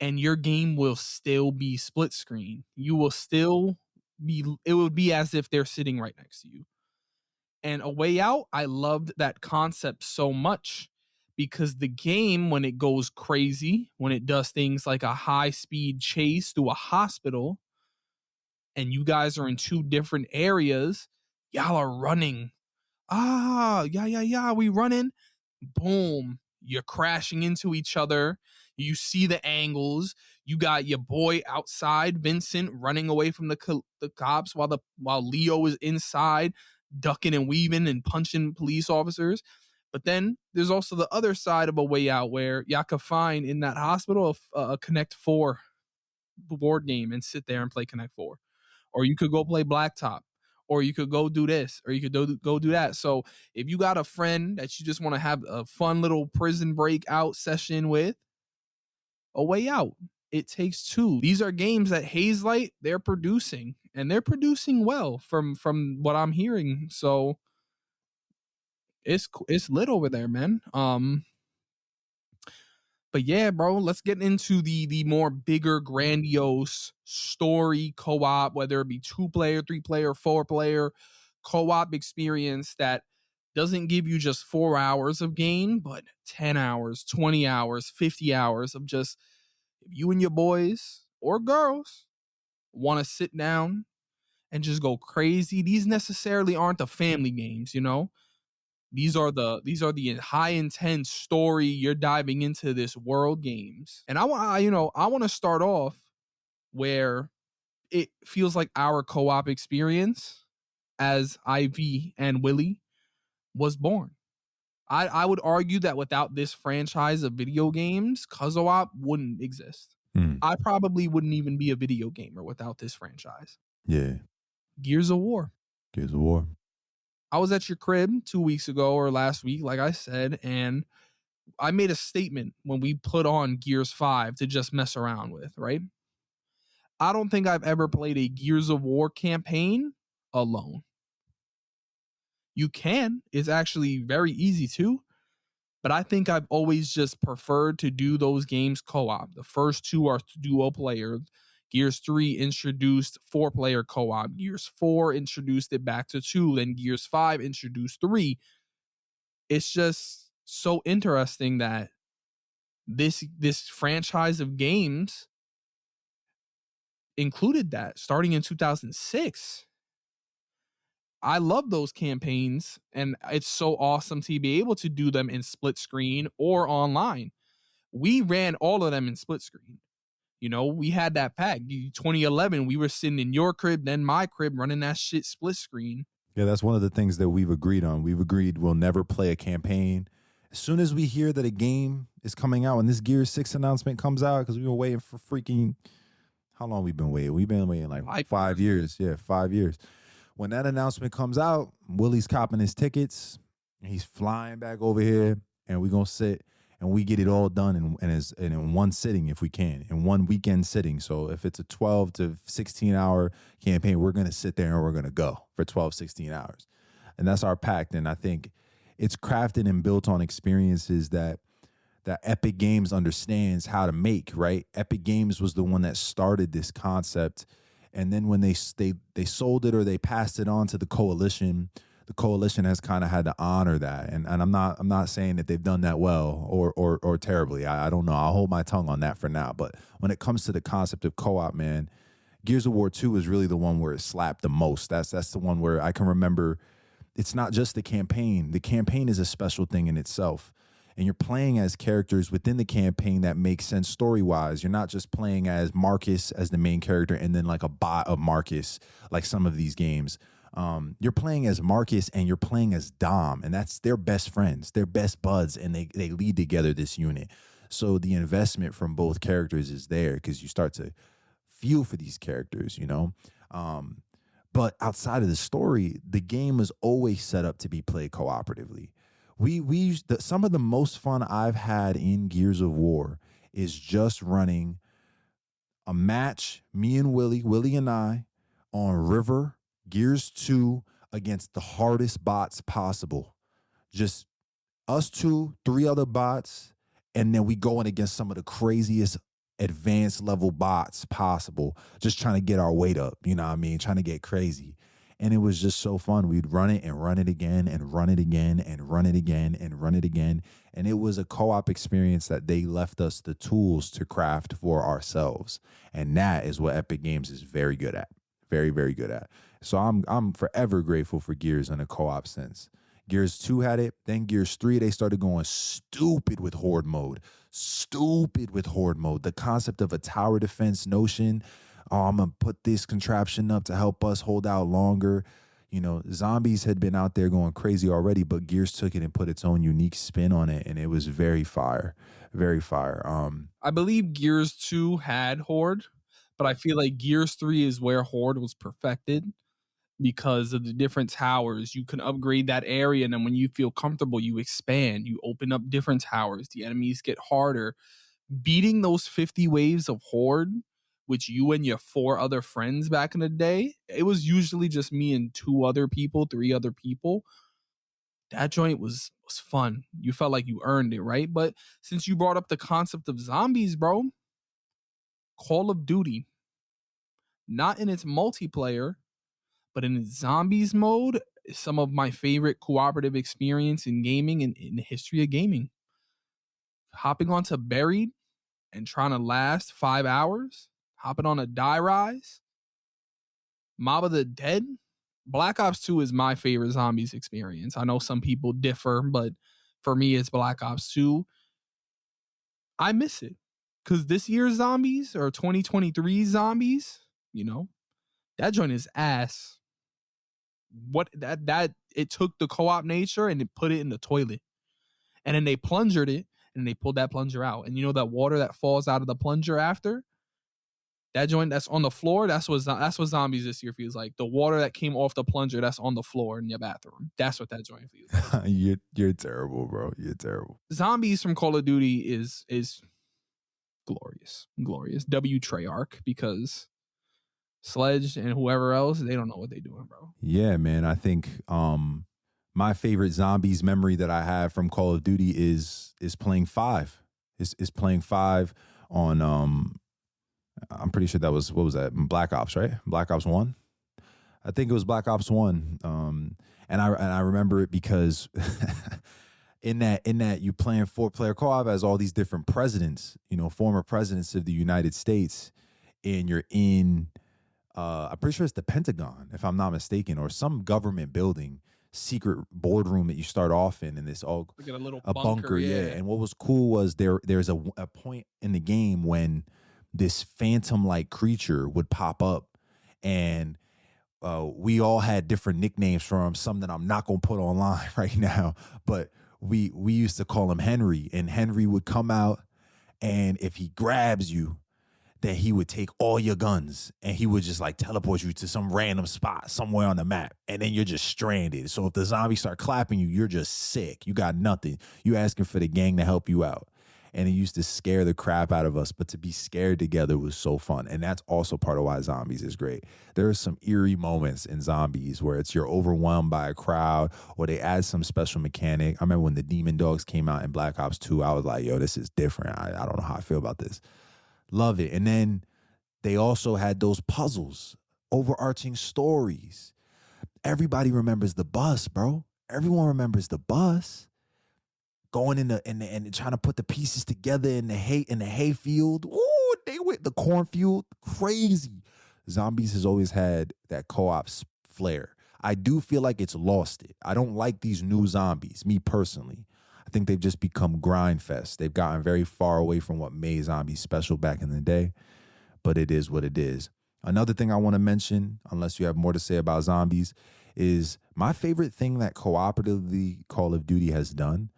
and your game will still be split screen. You will still be, it would be as if they're sitting right next to you. And A Way Out, I loved that concept so much because the game, when it goes crazy, when it does things like a high speed chase through a hospital, and you guys are in two different areas, y'all are running. Yeah, we running. Boom, you're crashing into each other. You see the angles. You got your boy outside, Vincent, running away from the cops while Leo is inside, ducking and weaving and punching police officers. But then there's also the other side of A Way Out where y'all could find in that hospital a Connect 4 board game and sit there and play Connect 4. Or you could go play Blacktop, or you could go do this, or you could go do that. So if you got a friend that you just want to have a fun little prison breakout session with, A Way Out, It Takes Two. These are games that Hazelight they're producing, and they're producing well from what I'm hearing. So it's lit over there, man. But yeah, bro, let's get into the more bigger, grandiose story co-op, whether it be 2-player, 3-player, 4-player co-op experience that doesn't give you just 4 hours of game, but 10 hours, 20 hours, 50 hours of just if you and your boys or girls want to sit down and just go crazy. These necessarily aren't the family games, you know? These are the high intense story you're diving into this world games. And I want to start off where it feels like our co-op experience as Ivy and Willie was born. I would argue that without this franchise of video games, CUZZO-OP wouldn't exist. I probably wouldn't even be a video gamer without this franchise. Yeah. Gears of War. Gears of War. I was at your crib 2 weeks ago or last week, like I said, and I made a statement when we put on Gears 5 to just mess around with, right? I don't think I've ever played a Gears of War campaign alone. You can, it's actually very easy to, but I think I've always just preferred to do those games co-op. The first two are duo player. Gears 3 introduced 4-player co-op. Gears 4 introduced it back to 2. Then Gears 5 introduced 3. It's just so interesting that this franchise of games included that starting in 2006. I love those campaigns, and it's so awesome to be able to do them in split screen or online. We ran all of them in split screen. You know, we had that pack. 2011, we were sitting in your crib, then my crib, running that shit split screen. Yeah, that's one of the things that we've agreed on. We've agreed we'll never play a campaign. As soon as we hear that a game is coming out, when this Gears 6 announcement comes out, because we've been waiting for freaking, how long we've been waiting? We've been waiting like 5 years. Yeah, 5 years. When that announcement comes out, Willie's copping his tickets, and he's flying back over here, and we're going to sit and we get it all done in one sitting if we can, in one weekend sitting. So if it's a 12 to 16 hour campaign, we're going to sit there and we're going to go for 12, 16 hours. And that's our pact. And I think it's crafted and built on experiences that Epic Games understands how to make, right? Epic Games was the one that started this concept. And then when they sold it or they passed it on to the coalition has kind of had to honor that. And I'm not saying that they've done that well or terribly. I don't know. I'll hold my tongue on that for now. But when it comes to the concept of co-op, man, Gears of War 2 is really the one where it slapped the most. That's the one where I can remember it's not just the campaign. The campaign is a special thing in itself. And you're playing as characters within the campaign that make sense story-wise. You're not just playing as Marcus as the main character and then like a bot of Marcus, like some of these games. You're playing as Marcus and you're playing as Dom, and that's their best friends, their best buds, and they lead together this unit. So the investment from both characters is there because you start to feel for these characters, you know? But outside of the story, the game was always set up to be played cooperatively. Some of the most fun I've had in Gears of War is just running a match, me and Willie and I, on River, Gears 2, against the hardest bots possible. Just us two, 3 other bots, and then we going against some of the craziest advanced level bots possible, just trying to get our weight up, you know what I mean? Trying to get crazy. And it was just so fun. We'd run it and run it again and run it again and run it again and run it again. And it was a co-op experience that they left us the tools to craft for ourselves. And that is what Epic Games is very good at. Very, very good at. So I'm forever grateful for Gears in a co-op sense. Gears 2 had it. Then Gears 3, they started going stupid with Horde mode. Stupid with Horde mode. The concept of a tower defense notion. Oh, I'm going to put this contraption up to help us hold out longer. You know, zombies had been out there going crazy already, but Gears took it and put its own unique spin on it, and it was very fire. Very fire. I believe Gears 2 had Horde, but I feel like Gears 3 is where Horde was perfected because of the different towers. You can upgrade that area, and then when you feel comfortable, you expand. You open up different towers. The enemies get harder. Beating those 50 waves of Horde, which you and your 4 other friends back in the day, it was usually just me and 2 other people, 3 other people. That joint was fun. You felt like you earned it, right? But since you brought up the concept of zombies, bro, Call of Duty, not in its multiplayer, but in its zombies mode, is some of my favorite cooperative experience in gaming and in the history of gaming. Hopping onto Buried and trying to last 5 hours, hopping on a Die Rise, Mob of the Dead. Black Ops 2 is my favorite zombies experience. I know some people differ, but for me, it's Black Ops 2. I miss it because this year's zombies or 2023 zombies, you know, that joint is ass. What that it took the co-op nature and it put it in the toilet, and then they plungered it and they pulled that plunger out. And you know that water that falls out of the plunger after, That joint that's on the floor, that's what zombies this year feels like. The water that came off the plunger that's on the floor in your bathroom. That's what that joint feels like. You're terrible, bro. You're terrible. Zombies from Call of Duty is glorious. W Treyarch, because Sledge and whoever else, they don't know what they're doing, bro. Yeah, man. I think my favorite zombies memory that I have from Call of Duty is playing 5. Is playing 5 on I'm pretty sure that was, what was that? Black Ops, right? Black Ops 1. I think it was Black Ops 1. And I remember it because in that you playing 4-player co-op as all these different presidents, former presidents of the United States, and you're in I'm pretty sure it's the Pentagon, if I'm not mistaken, or some government building, secret boardroom that you start off in, and it's all Like a little bunker, yeah. And what was cool was there's a point in the game when this phantom-like creature would pop up, and we all had different nicknames for him, some that I'm not gonna put online right now, but we used to call him Henry, and Henry would come out, and if he grabs you, then he would take all your guns and he would just like teleport you to some random spot somewhere on the map, and then you're just stranded. So if the zombies start clapping you, you're just sick. You got nothing. You asking for the gang to help you out. And it used to scare the crap out of us, but to be scared together was so fun. And that's also part of why zombies is great. There are some eerie moments in zombies where it's you're overwhelmed by a crowd, or they add some special mechanic. I remember when the Demon Dogs came out in Black Ops 2, I was like, yo, this is different. I don't know how I feel about this. Love it. And then they also had those puzzles, overarching stories. Everybody remembers the bus, bro. Everyone remembers the bus. Going in and trying to put the pieces together in the hayfield. Ooh, they went the cornfield. Crazy. Zombies has always had that co-op flair. I do feel like it's lost it. I don't like these new zombies, me personally. I think they've just become grind fest. They've gotten very far away from what made zombies special back in the day, but it is what it is. Another thing I want to mention, unless you have more to say about zombies, is my favorite thing that cooperatively Call of Duty has done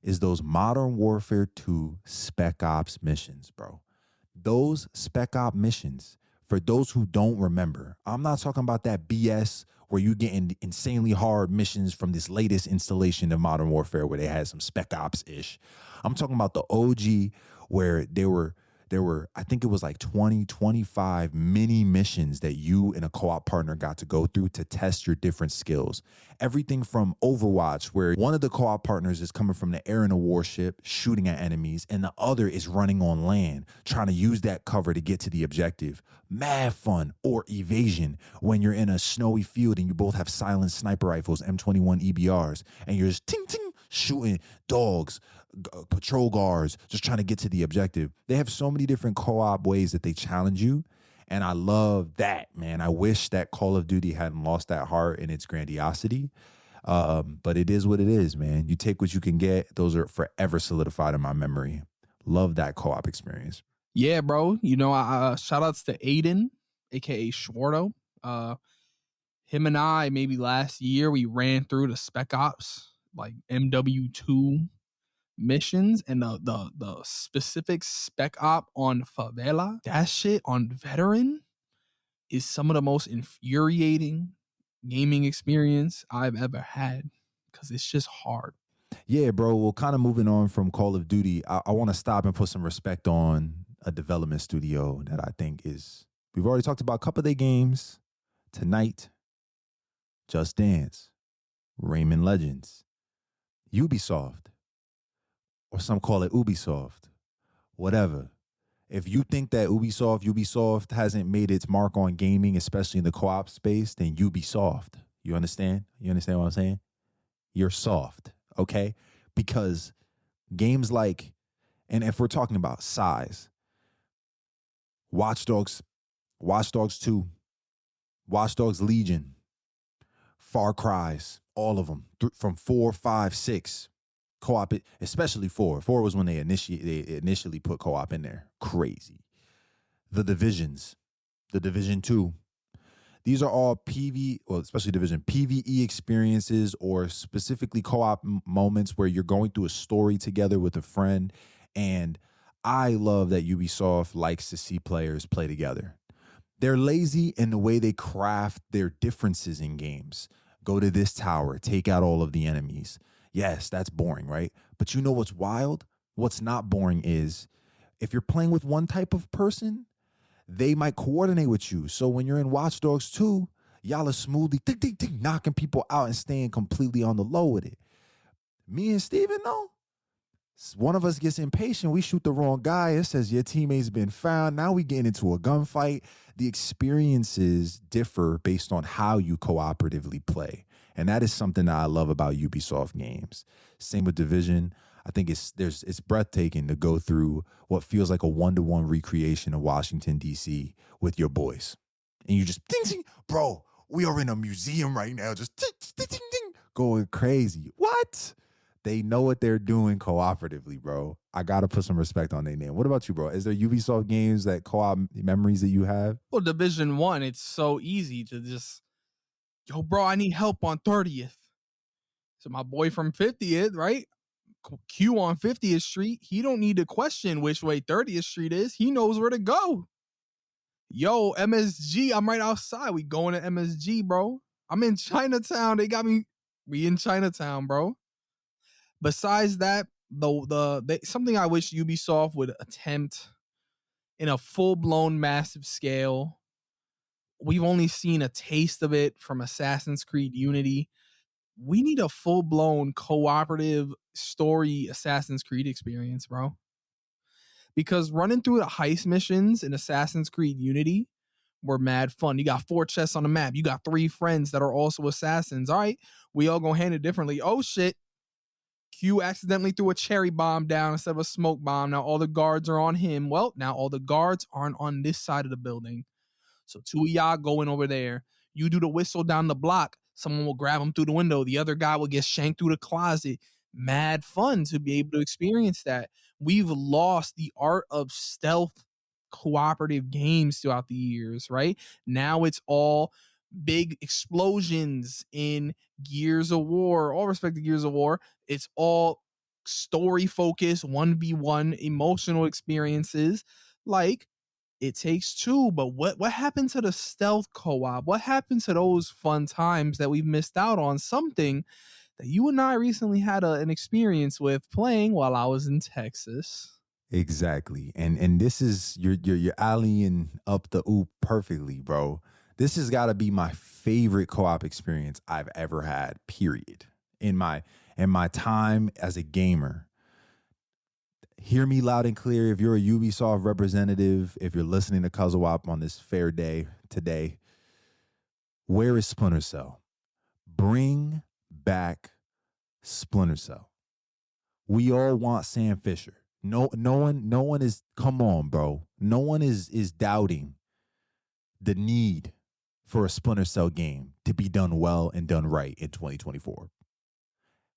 is those Modern Warfare 2 Spec Ops missions, bro. Those Spec Ops missions, for those who don't remember, I'm not talking about that BS where you getting insanely hard missions from this latest installation of Modern Warfare where they had some Spec Ops-ish. I'm talking about the OG where there were, I think it was like 20, 25 mini missions that you and a co-op partner got to go through to test your different skills. Everything from Overwatch, where one of the co-op partners is coming from the air in a warship, shooting at enemies, and the other is running on land, trying to use that cover to get to the objective. Mad fun. Or Evasion, when you're in a snowy field and you both have silent sniper rifles, M21 EBRs, and you're just ting, ting, shooting dogs, patrol guards, just trying to get to the objective. They have so many different co-op ways that they challenge you, and I love that, man. I wish that Call of Duty hadn't lost that heart and its grandiosity, but it is what it is, man. You take what you can get. Those are forever solidified in my memory. Love that co-op experience. Yeah, bro. Shout outs to Aiden, aka Schwarto. Him and I, maybe last year, we ran through the Spec Ops, like MW2 missions, and the specific Spec Op on Favela. That shit on Veteran is some of the most infuriating gaming experience I've ever had, because it's just hard. Yeah, bro. Well, kind of moving on from Call of Duty, I want to stop and put some respect on a development studio that I think is, we've already talked about a couple of their games tonight. Just Dance, Rayman Legends, Ubisoft, or some call it Ubisoft, whatever. If you think that Ubisoft hasn't made its mark on gaming, especially in the co-op space, then Ubisoft. You understand? You understand what I'm saying? You're soft, okay? Because games like, and if we're talking about size, Watch Dogs 2, Watch Dogs Legion, Far Cry's, all of them, from 4, 5, 6, co-op, especially 4. 4 was when they initially put co-op in there. Crazy. The Divisions, the Division 2. These are all especially Division, PvE experiences, or specifically co-op moments where you're going through a story together with a friend. And I love that Ubisoft likes to see players play together. They're lazy in the way they craft their differences in games. Go to this tower, take out all of the enemies. Yes, that's boring, right? But you know what's wild? What's not boring is if you're playing with one type of person, they might coordinate with you. So when you're in Watch Dogs 2, y'all are smoothly tick, tick, tick, knocking people out and staying completely on the low with it. Me and Steven, though, one of us gets impatient. We shoot the wrong guy. It says your teammate's been found. Now we get into a gunfight. The experiences differ based on how you cooperatively play. And that is something that I love about Ubisoft games. Same with Division. I think it's breathtaking to go through what feels like a one-to-one recreation of Washington, D.C. with your boys. And you just, ding, ding, bro, we are in a museum right now, just ding, ding, ding, ding, going crazy. What? They know what they're doing cooperatively, bro. I got to put some respect on their name. What about you, bro? Is there Ubisoft games that co-op memories that you have? Well, Division 1, it's so easy to just, yo, bro, I need help on 30th. So my boy from 50th, right? Q on 50th Street, he don't need to question which way 30th Street is. He knows where to go. Yo, MSG, I'm right outside. We going to MSG, bro. I'm in Chinatown. They got me. We in Chinatown, bro. Besides that, something I wish Ubisoft would attempt in a full-blown massive scale. We've only seen a taste of it from Assassin's Creed Unity. We need a full-blown cooperative story Assassin's Creed experience, bro. Because running through the heist missions in Assassin's Creed Unity were mad fun. You got 4 chests on the map. You got 3 friends that are also assassins. All right, we all gonna handle it differently. Oh shit, Q accidentally threw a cherry bomb down instead of a smoke bomb. Now all the guards are on him. Well, now all the guards aren't on this side of the building. So 2 of y'all going over there. You do the whistle down the block. Someone will grab him through the window. The other guy will get shanked through the closet. Mad fun to be able to experience that. We've lost the art of stealth cooperative games throughout the years, right? Now it's all big explosions in Gears of War. All respect to Gears of War. It's all story focused, 1v1 emotional experiences. Like It Takes Two. But what happened to the stealth co-op? What happened to those fun times that we've missed out on? Something that you and I recently had an experience with playing while I was in Texas. Exactly. And this is you're allying up the oop perfectly, bro. This has got to be my favorite co-op experience I've ever had, period. In my time as a gamer. Hear me loud and clear. If you're a Ubisoft representative, if you're listening to CUZZO-OP on this fair day today, where is Splinter Cell? Bring back Splinter Cell. We all want Sam Fisher. No one is, come on, bro. No one is doubting the need for a Splinter Cell game to be done well and done right in 2024.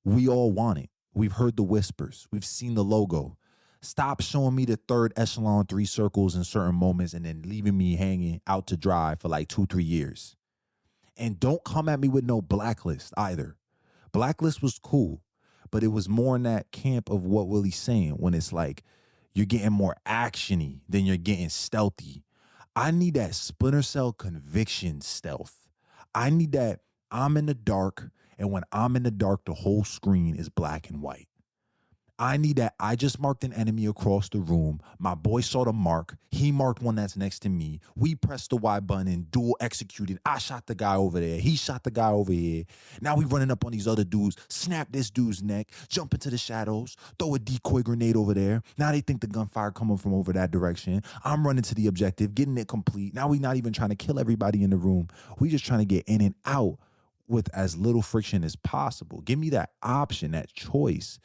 We all want it. We've heard the whispers. We've seen the logo. Stop showing me the third echelon 3 circles in certain moments and then leaving me hanging out to dry for like 2-3 years. And don't come at me with no Blacklist either. Blacklist was cool, but it was more in that camp of what Willie's saying when it's like you're getting more actiony than you're getting stealthy. I need that Splinter Cell conviction stealth. I need that I'm in the dark, and when I'm in the dark, the whole screen is black and white. I need that. I just marked an enemy across the room. My boy saw the mark. He marked one that's next to me. We pressed the Y button and dual executed. I shot the guy over there. He shot the guy over here. Now we running up on these other dudes. Snap this dude's neck. Jump into the shadows. Throw a decoy grenade over there. Now they think the gunfire coming from over that direction. I'm running to the objective, getting it complete. Now we not even trying to kill everybody in the room. We just trying to get in and out with as little friction as possible. Give me that option, that choice.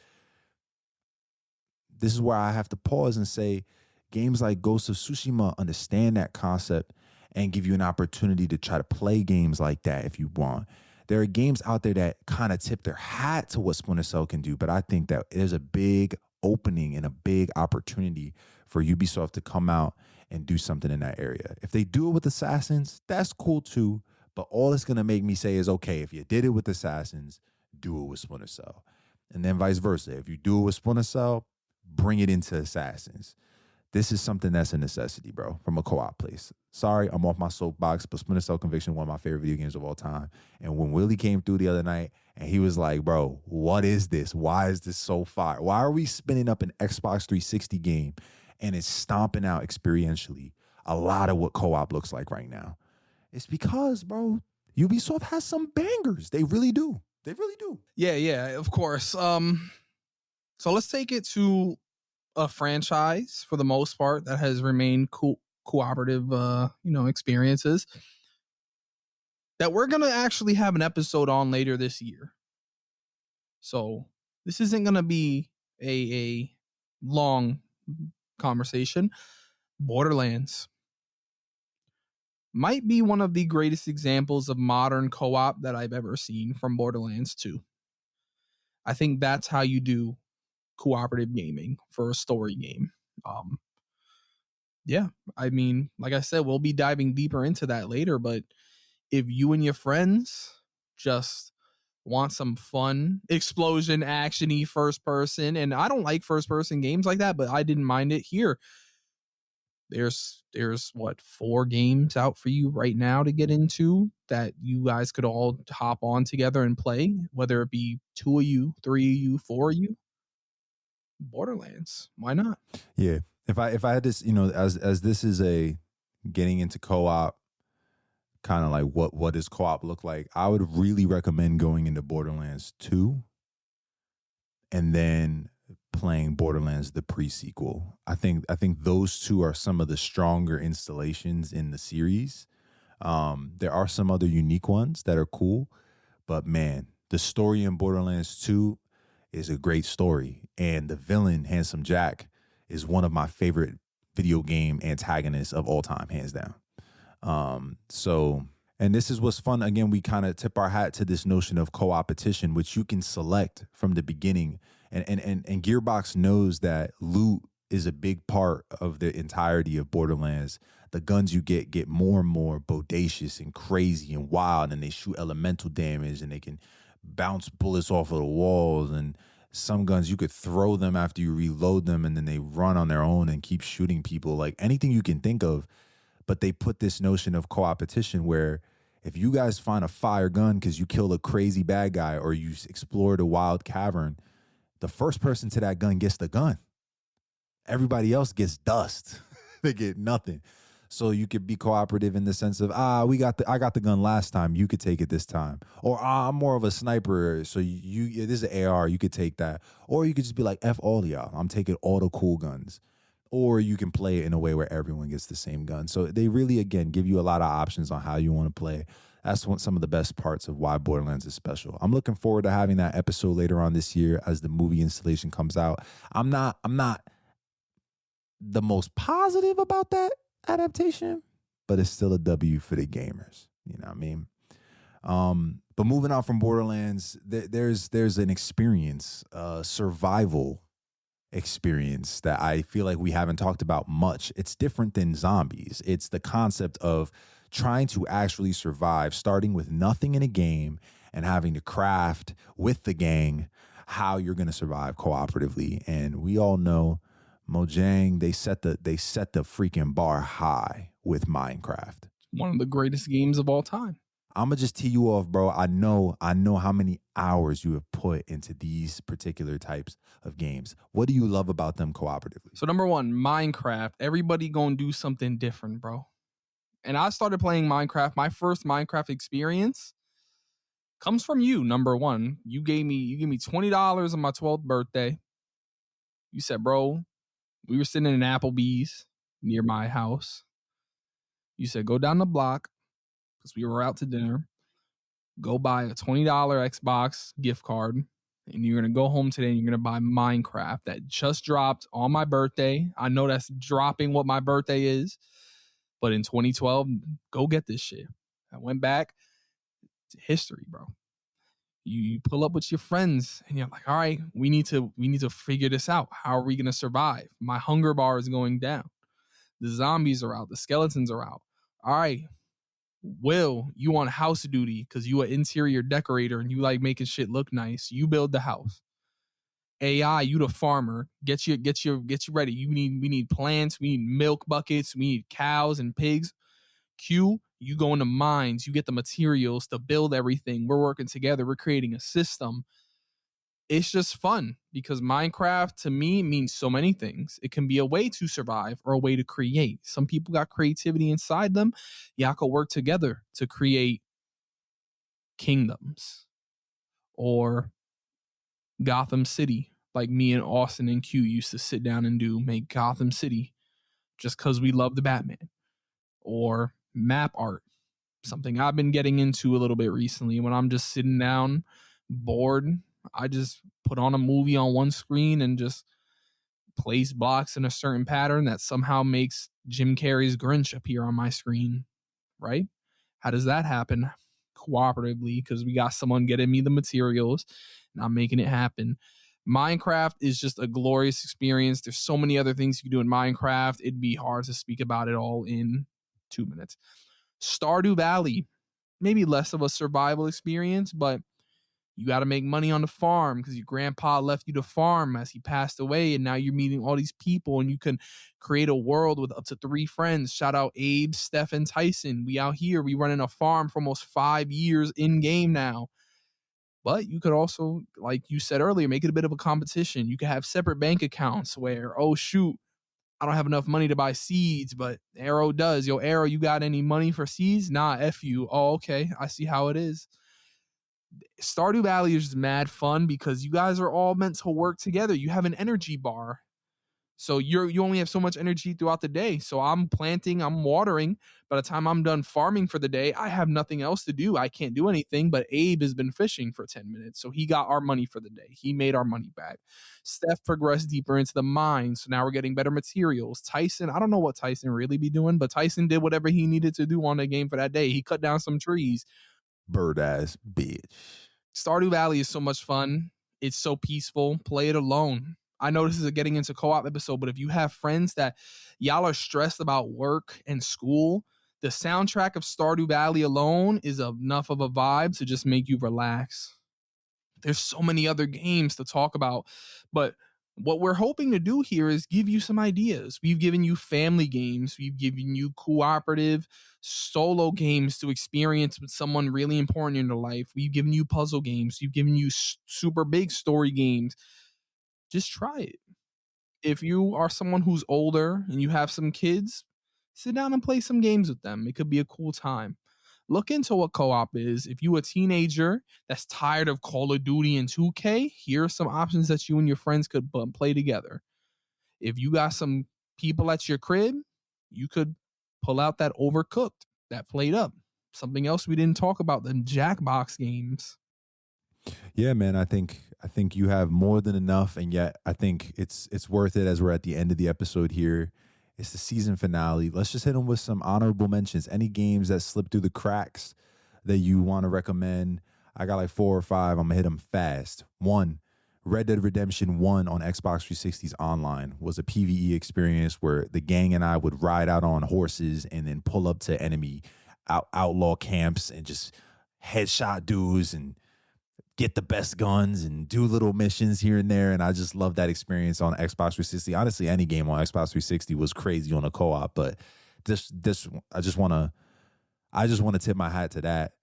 This is where I have to pause and say games like Ghost of Tsushima understand that concept and give you an opportunity to try to play games like that if you want. There are games out there that kind of tip their hat to what Splinter Cell can do, but I think that there's a big opening and a big opportunity for Ubisoft to come out and do something in that area. If they do it with Assassins, that's cool too, but all it's going to make me say is, okay, if you did it with Assassins, do it with Splinter Cell. And then vice versa. If you do it with Splinter Cell, bring it into Assassins. this is something that's a necessity, bro, from a co-op place. Sorry, I'm off my soapbox, but Splinter Cell Conviction, one of my favorite video games of all time. And when Willie came through the other night and he was like, bro, what is this? Why is this so fire? Why are we spinning up an Xbox 360 game and it's stomping out experientially a lot of what co-op looks like right now? It's because, bro, Ubisoft has some bangers. They really do. They really do. Yeah, of course. So let's take it to a franchise for the most part that has remained cooperative, experiences that we're gonna actually have an episode on later this year. So this isn't gonna be a long conversation. Borderlands might be one of the greatest examples of modern co-op that I've ever seen from Borderlands 2. I think that's how you do cooperative gaming for a story game. Yeah, I mean, like I said, we'll be diving deeper into that later, but if you and your friends just want some fun explosion actiony first person, and I don't like first person games like that, but I didn't mind it here. There's what, 4 games out for you right now to get into that you guys could all hop on together and play, whether it be 2 of you, 3 of you, 4 of you. Borderlands, why not? Yeah. If I had this, as this is a getting into co-op, kind of like what does co-op look like, I would really recommend going into Borderlands 2 and then playing Borderlands the pre-sequel. I think those two are some of the stronger installations in the series. There are some other unique ones that are cool, but man, the story in Borderlands 2 is a great story, and the villain, Handsome Jack, is one of my favorite video game antagonists of all time, hands down. And this is what's fun. Again, we kind of tip our hat to this notion of co-opetition, which you can select from the beginning. And Gearbox knows that loot is a big part of the entirety of Borderlands. The guns you get more and more bodacious and crazy and wild, and they shoot elemental damage, and they can bounce bullets off of the walls. And some guns you could throw them after you reload them, and then they run on their own and keep shooting people. Like anything you can think of. But they put this notion of co-opetition where if you guys find a fire gun because you killed a crazy bad guy or you explored a wild cavern, the first person to that gun gets the gun. Everybody else gets dust. They get nothing. So you could be cooperative in the sense of, I got the gun last time, you could take it this time. Or I'm more of a sniper, so this is an AR, you could take that. Or you could just be like, F all y'all, I'm taking all the cool guns. Or you can play it in a way where everyone gets the same gun. So they really, again, give you a lot of options on how you want to play. That's some of the best parts of why Borderlands is special. I'm looking forward to having that episode later on this year as the movie installation comes out. I'm not the most positive about that adaptation, but it's still a W for the gamers. You know what I mean? But moving on from Borderlands, there's an experience, survival experience that I feel like we haven't talked about much. It's different than zombies. It's the concept of trying to actually survive, starting with nothing in a game and having to craft with the gang how you're going to survive cooperatively. And we all know Mojang, they set the freaking bar high with Minecraft. One of the greatest games of all time. I'm gonna just tee you off, bro. I know how many hours you have put into these particular types of games. What do you love about them cooperatively? So number 1, Minecraft. Everybody gonna do something different, bro. And I started playing Minecraft. My first Minecraft experience comes from you. Number 1, you gave me $20 on my 12th birthday. You said, bro, we were sitting in an Applebee's near my house. You said, go down the block, because we were out to dinner, go buy a $20 Xbox gift card, and you're going to go home today and you're going to buy Minecraft that just dropped on my birthday. I know that's dropping what my birthday is, but in 2012, go get this shit. I went back. It's history, bro. You pull up with your friends and you're like, all right, we need to figure this out. How are we going to survive? My hunger bar is going down. The zombies are out. The skeletons are out. All right, Will, you on house duty because you an interior decorator and you like making shit look nice. You build the house. AI, you the farmer. Get you ready. We need plants, we need milk buckets, we need cows and pigs. Q, you go into mines, you get the materials to build everything. We're working together, we're creating a system. It's just fun because Minecraft to me means so many things. It can be a way to survive or a way to create. Some people got creativity inside them. Y'all could work together to create kingdoms or Gotham City, like me and Austin and Q used to sit down and do, make Gotham City just because we love the Batman. Or map art, something I've been getting into a little bit recently. When I'm just sitting down bored, I just put on a movie on one screen and just place blocks in a certain pattern that somehow makes Jim Carrey's Grinch appear on my screen, right? How does that happen? Cooperatively, because we got someone getting me the materials and I'm making it happen. Minecraft is just a glorious experience. There's so many other things you can do in Minecraft. It'd be hard to speak about it all in 2 minutes. Stardew Valley, maybe less of a survival experience, but you got to make money on the farm because your grandpa left you the farm as he passed away, and now you're meeting all these people, and you can create a world with up to 3 friends. Shout out Abe, Steph, and Tyson. We out here, we running a farm for almost 5 years in game now. But you could also, like you said earlier, make it a bit of a competition. You could have separate bank accounts where, oh shoot, I don't have enough money to buy seeds, but Arrow does. Yo, Arrow, you got any money for seeds? Nah, F you. Oh, okay. I see how it is. Stardew Valley is just mad fun because you guys are all meant to work together. You have an energy bar. So you only have so much energy throughout the day. So I'm planting, I'm watering. By the time I'm done farming for the day, I have nothing else to do. I can't do anything, but Abe has been fishing for 10 minutes. So he got our money for the day. He made our money back. Steph progressed deeper into the mine. So now we're getting better materials. Tyson, I don't know what Tyson really be doing, but Tyson did whatever he needed to do on the game for that day. He cut down some trees. Bird ass bitch. Stardew Valley is so much fun. It's so peaceful. Play it alone. I know this is a getting into co-op episode, but if you have friends that y'all are stressed about work and school, the soundtrack of Stardew Valley alone is enough of a vibe to just make you relax. There's so many other games to talk about, but what we're hoping to do here is give you some ideas. We've given you family games. We've given you cooperative solo games to experience with someone really important in your life. We've given you puzzle games. We've given you super big story games. Just try it. If you are someone who's older and you have some kids, sit down and play some games with them. It could be a cool time. Look into what co-op is. If you a teenager that's tired of Call of Duty and 2K, here are some options that you and your friends could play together. If you got some people at your crib, you could pull out that Overcooked, that Played Up. Something else we didn't talk about, the Jackbox games. Yeah, man, I think you have more than enough, and yet I think it's worth it as we're at the end of the episode here. It's the season finale. Let's just hit them with some honorable mentions. Any games that slip through the cracks that you want to recommend? I got like 4 or 5. I'm gonna hit them fast. 1, Red Dead Redemption 1 on Xbox 360's online was a PvE experience where the gang and I would ride out on horses and then pull up to enemy outlaw camps and just headshot dudes and get the best guns and do little missions here and there. And I just love that experience on Xbox 360. Honestly, any game on Xbox 360 was crazy on a co-op, but this I just want to tip my hat to that.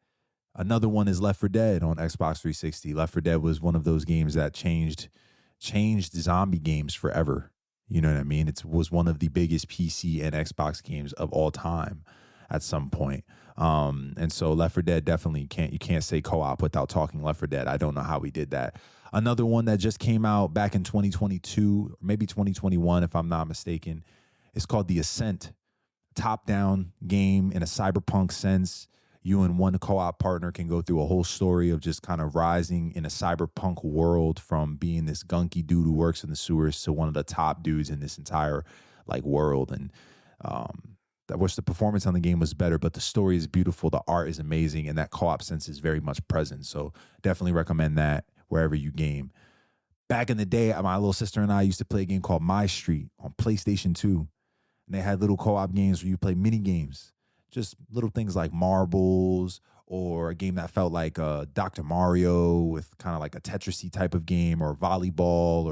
Another one is Left 4 Dead on Xbox 360. Left 4 Dead was one of those games that changed zombie games forever. You know what I mean? It was one of the biggest PC and Xbox games of all time at some point. And so Left 4 Dead definitely you can't say co-op without talking Left 4 Dead. I don't know how we did that. Another one that just came out back in 2022, maybe 2021, if I'm not mistaken, is called The Ascent. Top-down game in a cyberpunk sense. You and one co-op partner can go through a whole story of just kind of rising in a cyberpunk world from being this gunky dude who works in the sewers to one of the top dudes in this entire like world. And I wish the performance on the game was better, but the story is beautiful. The art is amazing, and that co-op sense is very much present. So definitely recommend that wherever you game. Back in the day, my little sister and I used to play a game called My Street on PlayStation 2. And they had little co-op games where you play mini games. just little things like marbles, or a game that felt like Dr. Mario with kind of like a Tetrisy type of game, or volleyball,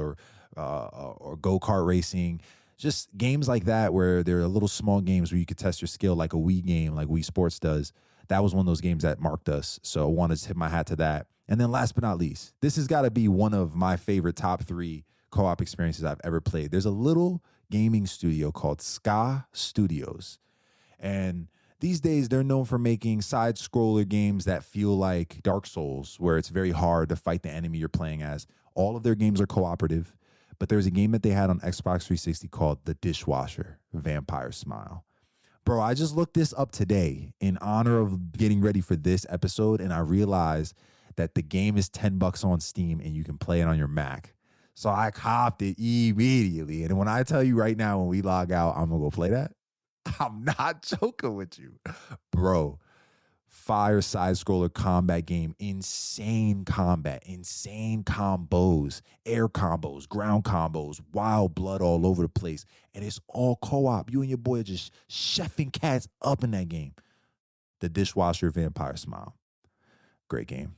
or go-kart racing. Just games like that where there are little small games where you could test your skill, like a Wii game, like Wii Sports does. That was one of those games that marked us. So I wanted to tip my hat to that. And then last but not least, this has got to be one of my favorite top 3 co-op experiences I've ever played. There's a little gaming studio called Ska Studios. And these days, they're known for making side-scroller games that feel like Dark Souls, where it's very hard to fight the enemy you're playing as. All of their games are cooperative, but there's a game that they had on Xbox 360 called The Dishwasher Vampire Smile. Bro, I just looked this up today in honor of getting ready for this episode, and I realized that the game is $10 on Steam and you can play it on your Mac. So I copped it immediately. And when I tell you right now, when we log out, I'm going to go play that. I'm not joking with you. Bro, fire side-scroller combat game. Insane combat. Insane combos. Air combos. Ground combos. Wild blood all over the place. And it's all co-op. You and your boy are just chefing cats up in that game. The Dishwasher Vampire Smile. Great game.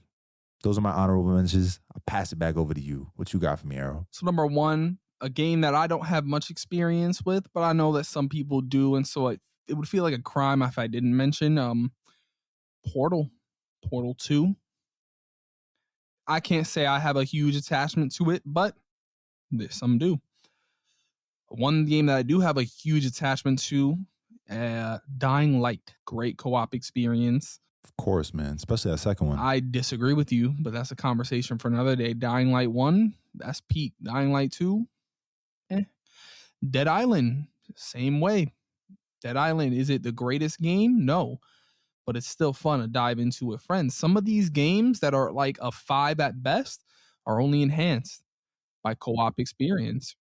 Those are my honorable mentions. I'll pass it back over to you. What you got for me, Arrow? So number 1, a game that I don't have much experience with, but I know that some people do, and so it would feel like a crime if I didn't mention Portal 2. I can't say I have a huge attachment to it, but some do. One game that I do have a huge attachment to, Dying Light. Great co-op experience. Of course, man. Especially that second one. I disagree with you, but that's a conversation for another day. Dying Light 1, that's peak. Dying Light 2, Dead Island, same way. Dead Island, is it the greatest game? No, but it's still fun to dive into with friends. Some of these games that are like a 5 at best are only enhanced by co-op experience.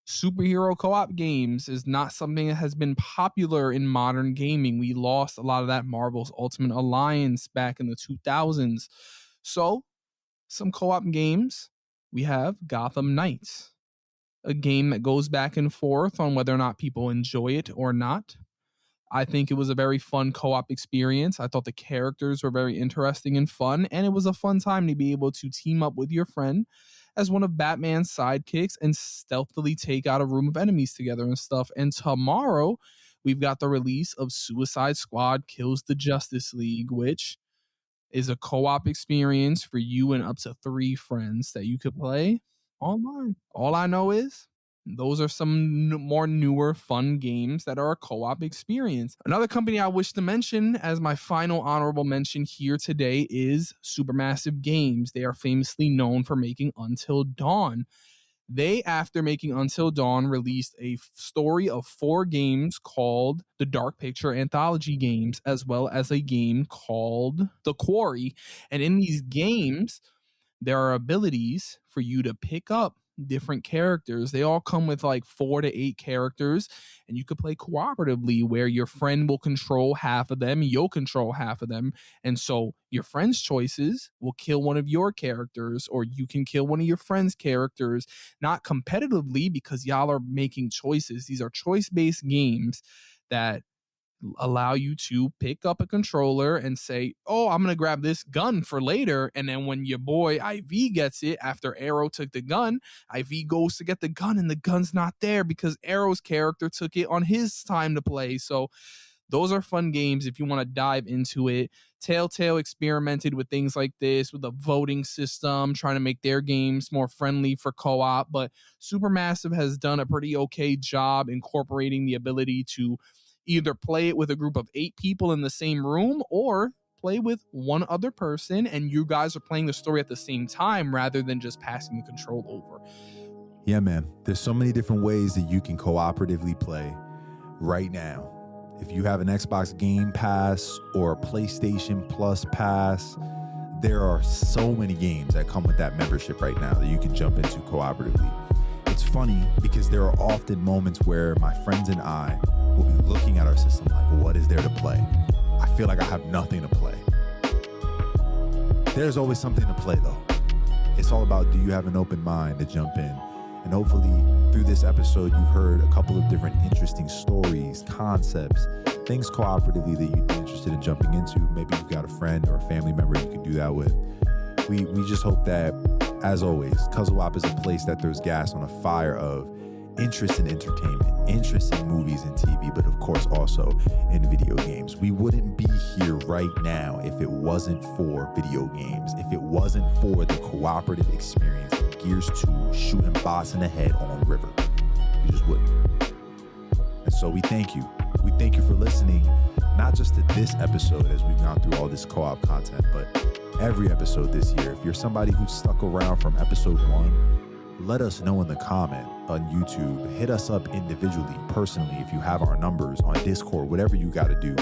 Superhero co-op games is not something that has been popular in modern gaming. We lost a lot of that Marvel's Ultimate Alliance back in the 2000s. So, some co-op games, we have Gotham Knights, a game that goes back and forth on whether or not people enjoy it or not. I think it was a very fun co-op experience. I thought the characters were very interesting and fun, and it was a fun time to be able to team up with your friend as one of Batman's sidekicks and stealthily take out a room of enemies together and stuff. And tomorrow, we've got the release of Suicide Squad Kills the Justice League, which is a co-op experience for you and up to 3 friends that you could play online. All I know is those are some more newer, fun games that are a co-op experience. Another company I wish to mention as my final honorable mention here today is Supermassive Games. They are famously known for making Until Dawn. They, after making Until Dawn, released a story of 4 games called the Dark Picture Anthology games, as well as a game called The Quarry. And in these games, there are abilities for you to pick up different characters. They all come with like 4 to 8 characters, and you could play cooperatively where your friend will control half of them, you'll control half of them, and so your friend's choices will kill one of your characters, or you can kill one of your friend's characters, not competitively because y'all are making choices. These are choice-based games that allow you to pick up a controller and say, oh, I'm going to grab this gun for later. And then when your boy IV gets it after Arrow took the gun, IV goes to get the gun and the gun's not there because Arrow's character took it on his time to play. So those are fun games if you want to dive into it. Telltale experimented with things like this with a voting system, trying to make their games more friendly for co-op. But Supermassive has done a pretty okay job incorporating the ability to either play it with a group of 8 people in the same room or play with one other person and you guys are playing the story at the same time rather than just passing the control over. Yeah, man. There's so many different ways that you can cooperatively play right now. If you have an Xbox Game Pass or a PlayStation Plus Pass, there are so many games that come with that membership right now that you can jump into cooperatively. It's funny because there are often moments where my friends and I will be looking at our system like, what is there to play? I feel like I have nothing to play. There's always something to play though. It's all about, do you have an open mind to jump in? And hopefully through this episode, you've heard a couple of different interesting stories, concepts, things cooperatively that you'd be interested in jumping into. Maybe you've got a friend or a family member you can do that with. We just hope that, as always, CUZZO-OP is a place that throws gas on a fire of interest in entertainment, interest in movies and TV, but of course also in video games. We wouldn't be here right now if it wasn't for video games, if it wasn't for the cooperative experience of Gears 2 shooting bots in the head on River. We just wouldn't. And so we thank you. We thank you for listening, not just to this episode as we've gone through all this co-op content, but every episode this year. If you're somebody who's stuck around from episode 1, let us know in the comment on YouTube. Hit us up individually, personally, if you have our numbers on Discord, whatever you got to do.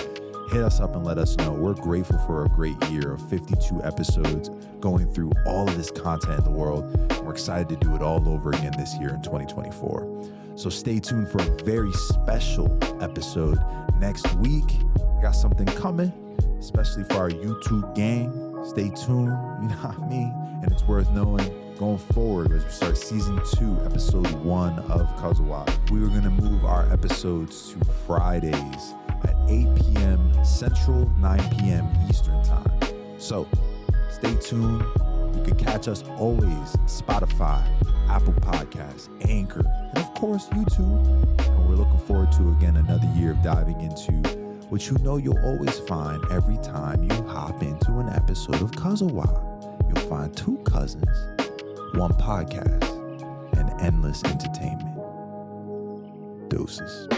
Hit us up and let us know. We're grateful for a great year of 52 episodes going through all of this content in the world. We're excited to do it all over again this year in 2024. So stay tuned for a very special episode next week. We got something coming, especially for our YouTube gang. Stay tuned, you know what I mean? And it's worth knowing going forward as we start season 2, episode 1 of CUZZO-OP. We were going to move our episodes to Fridays at 8 p.m. Central, 9 p.m. Eastern time. So stay tuned. You can catch us always Spotify, Apple Podcasts, Anchor, and of course YouTube. And we're looking forward to, again, another year of diving into what you know you'll always find every time you hop into an episode of CUZZO-OP. You'll find 2 cousins, 1 podcast, and endless entertainment. Deuces.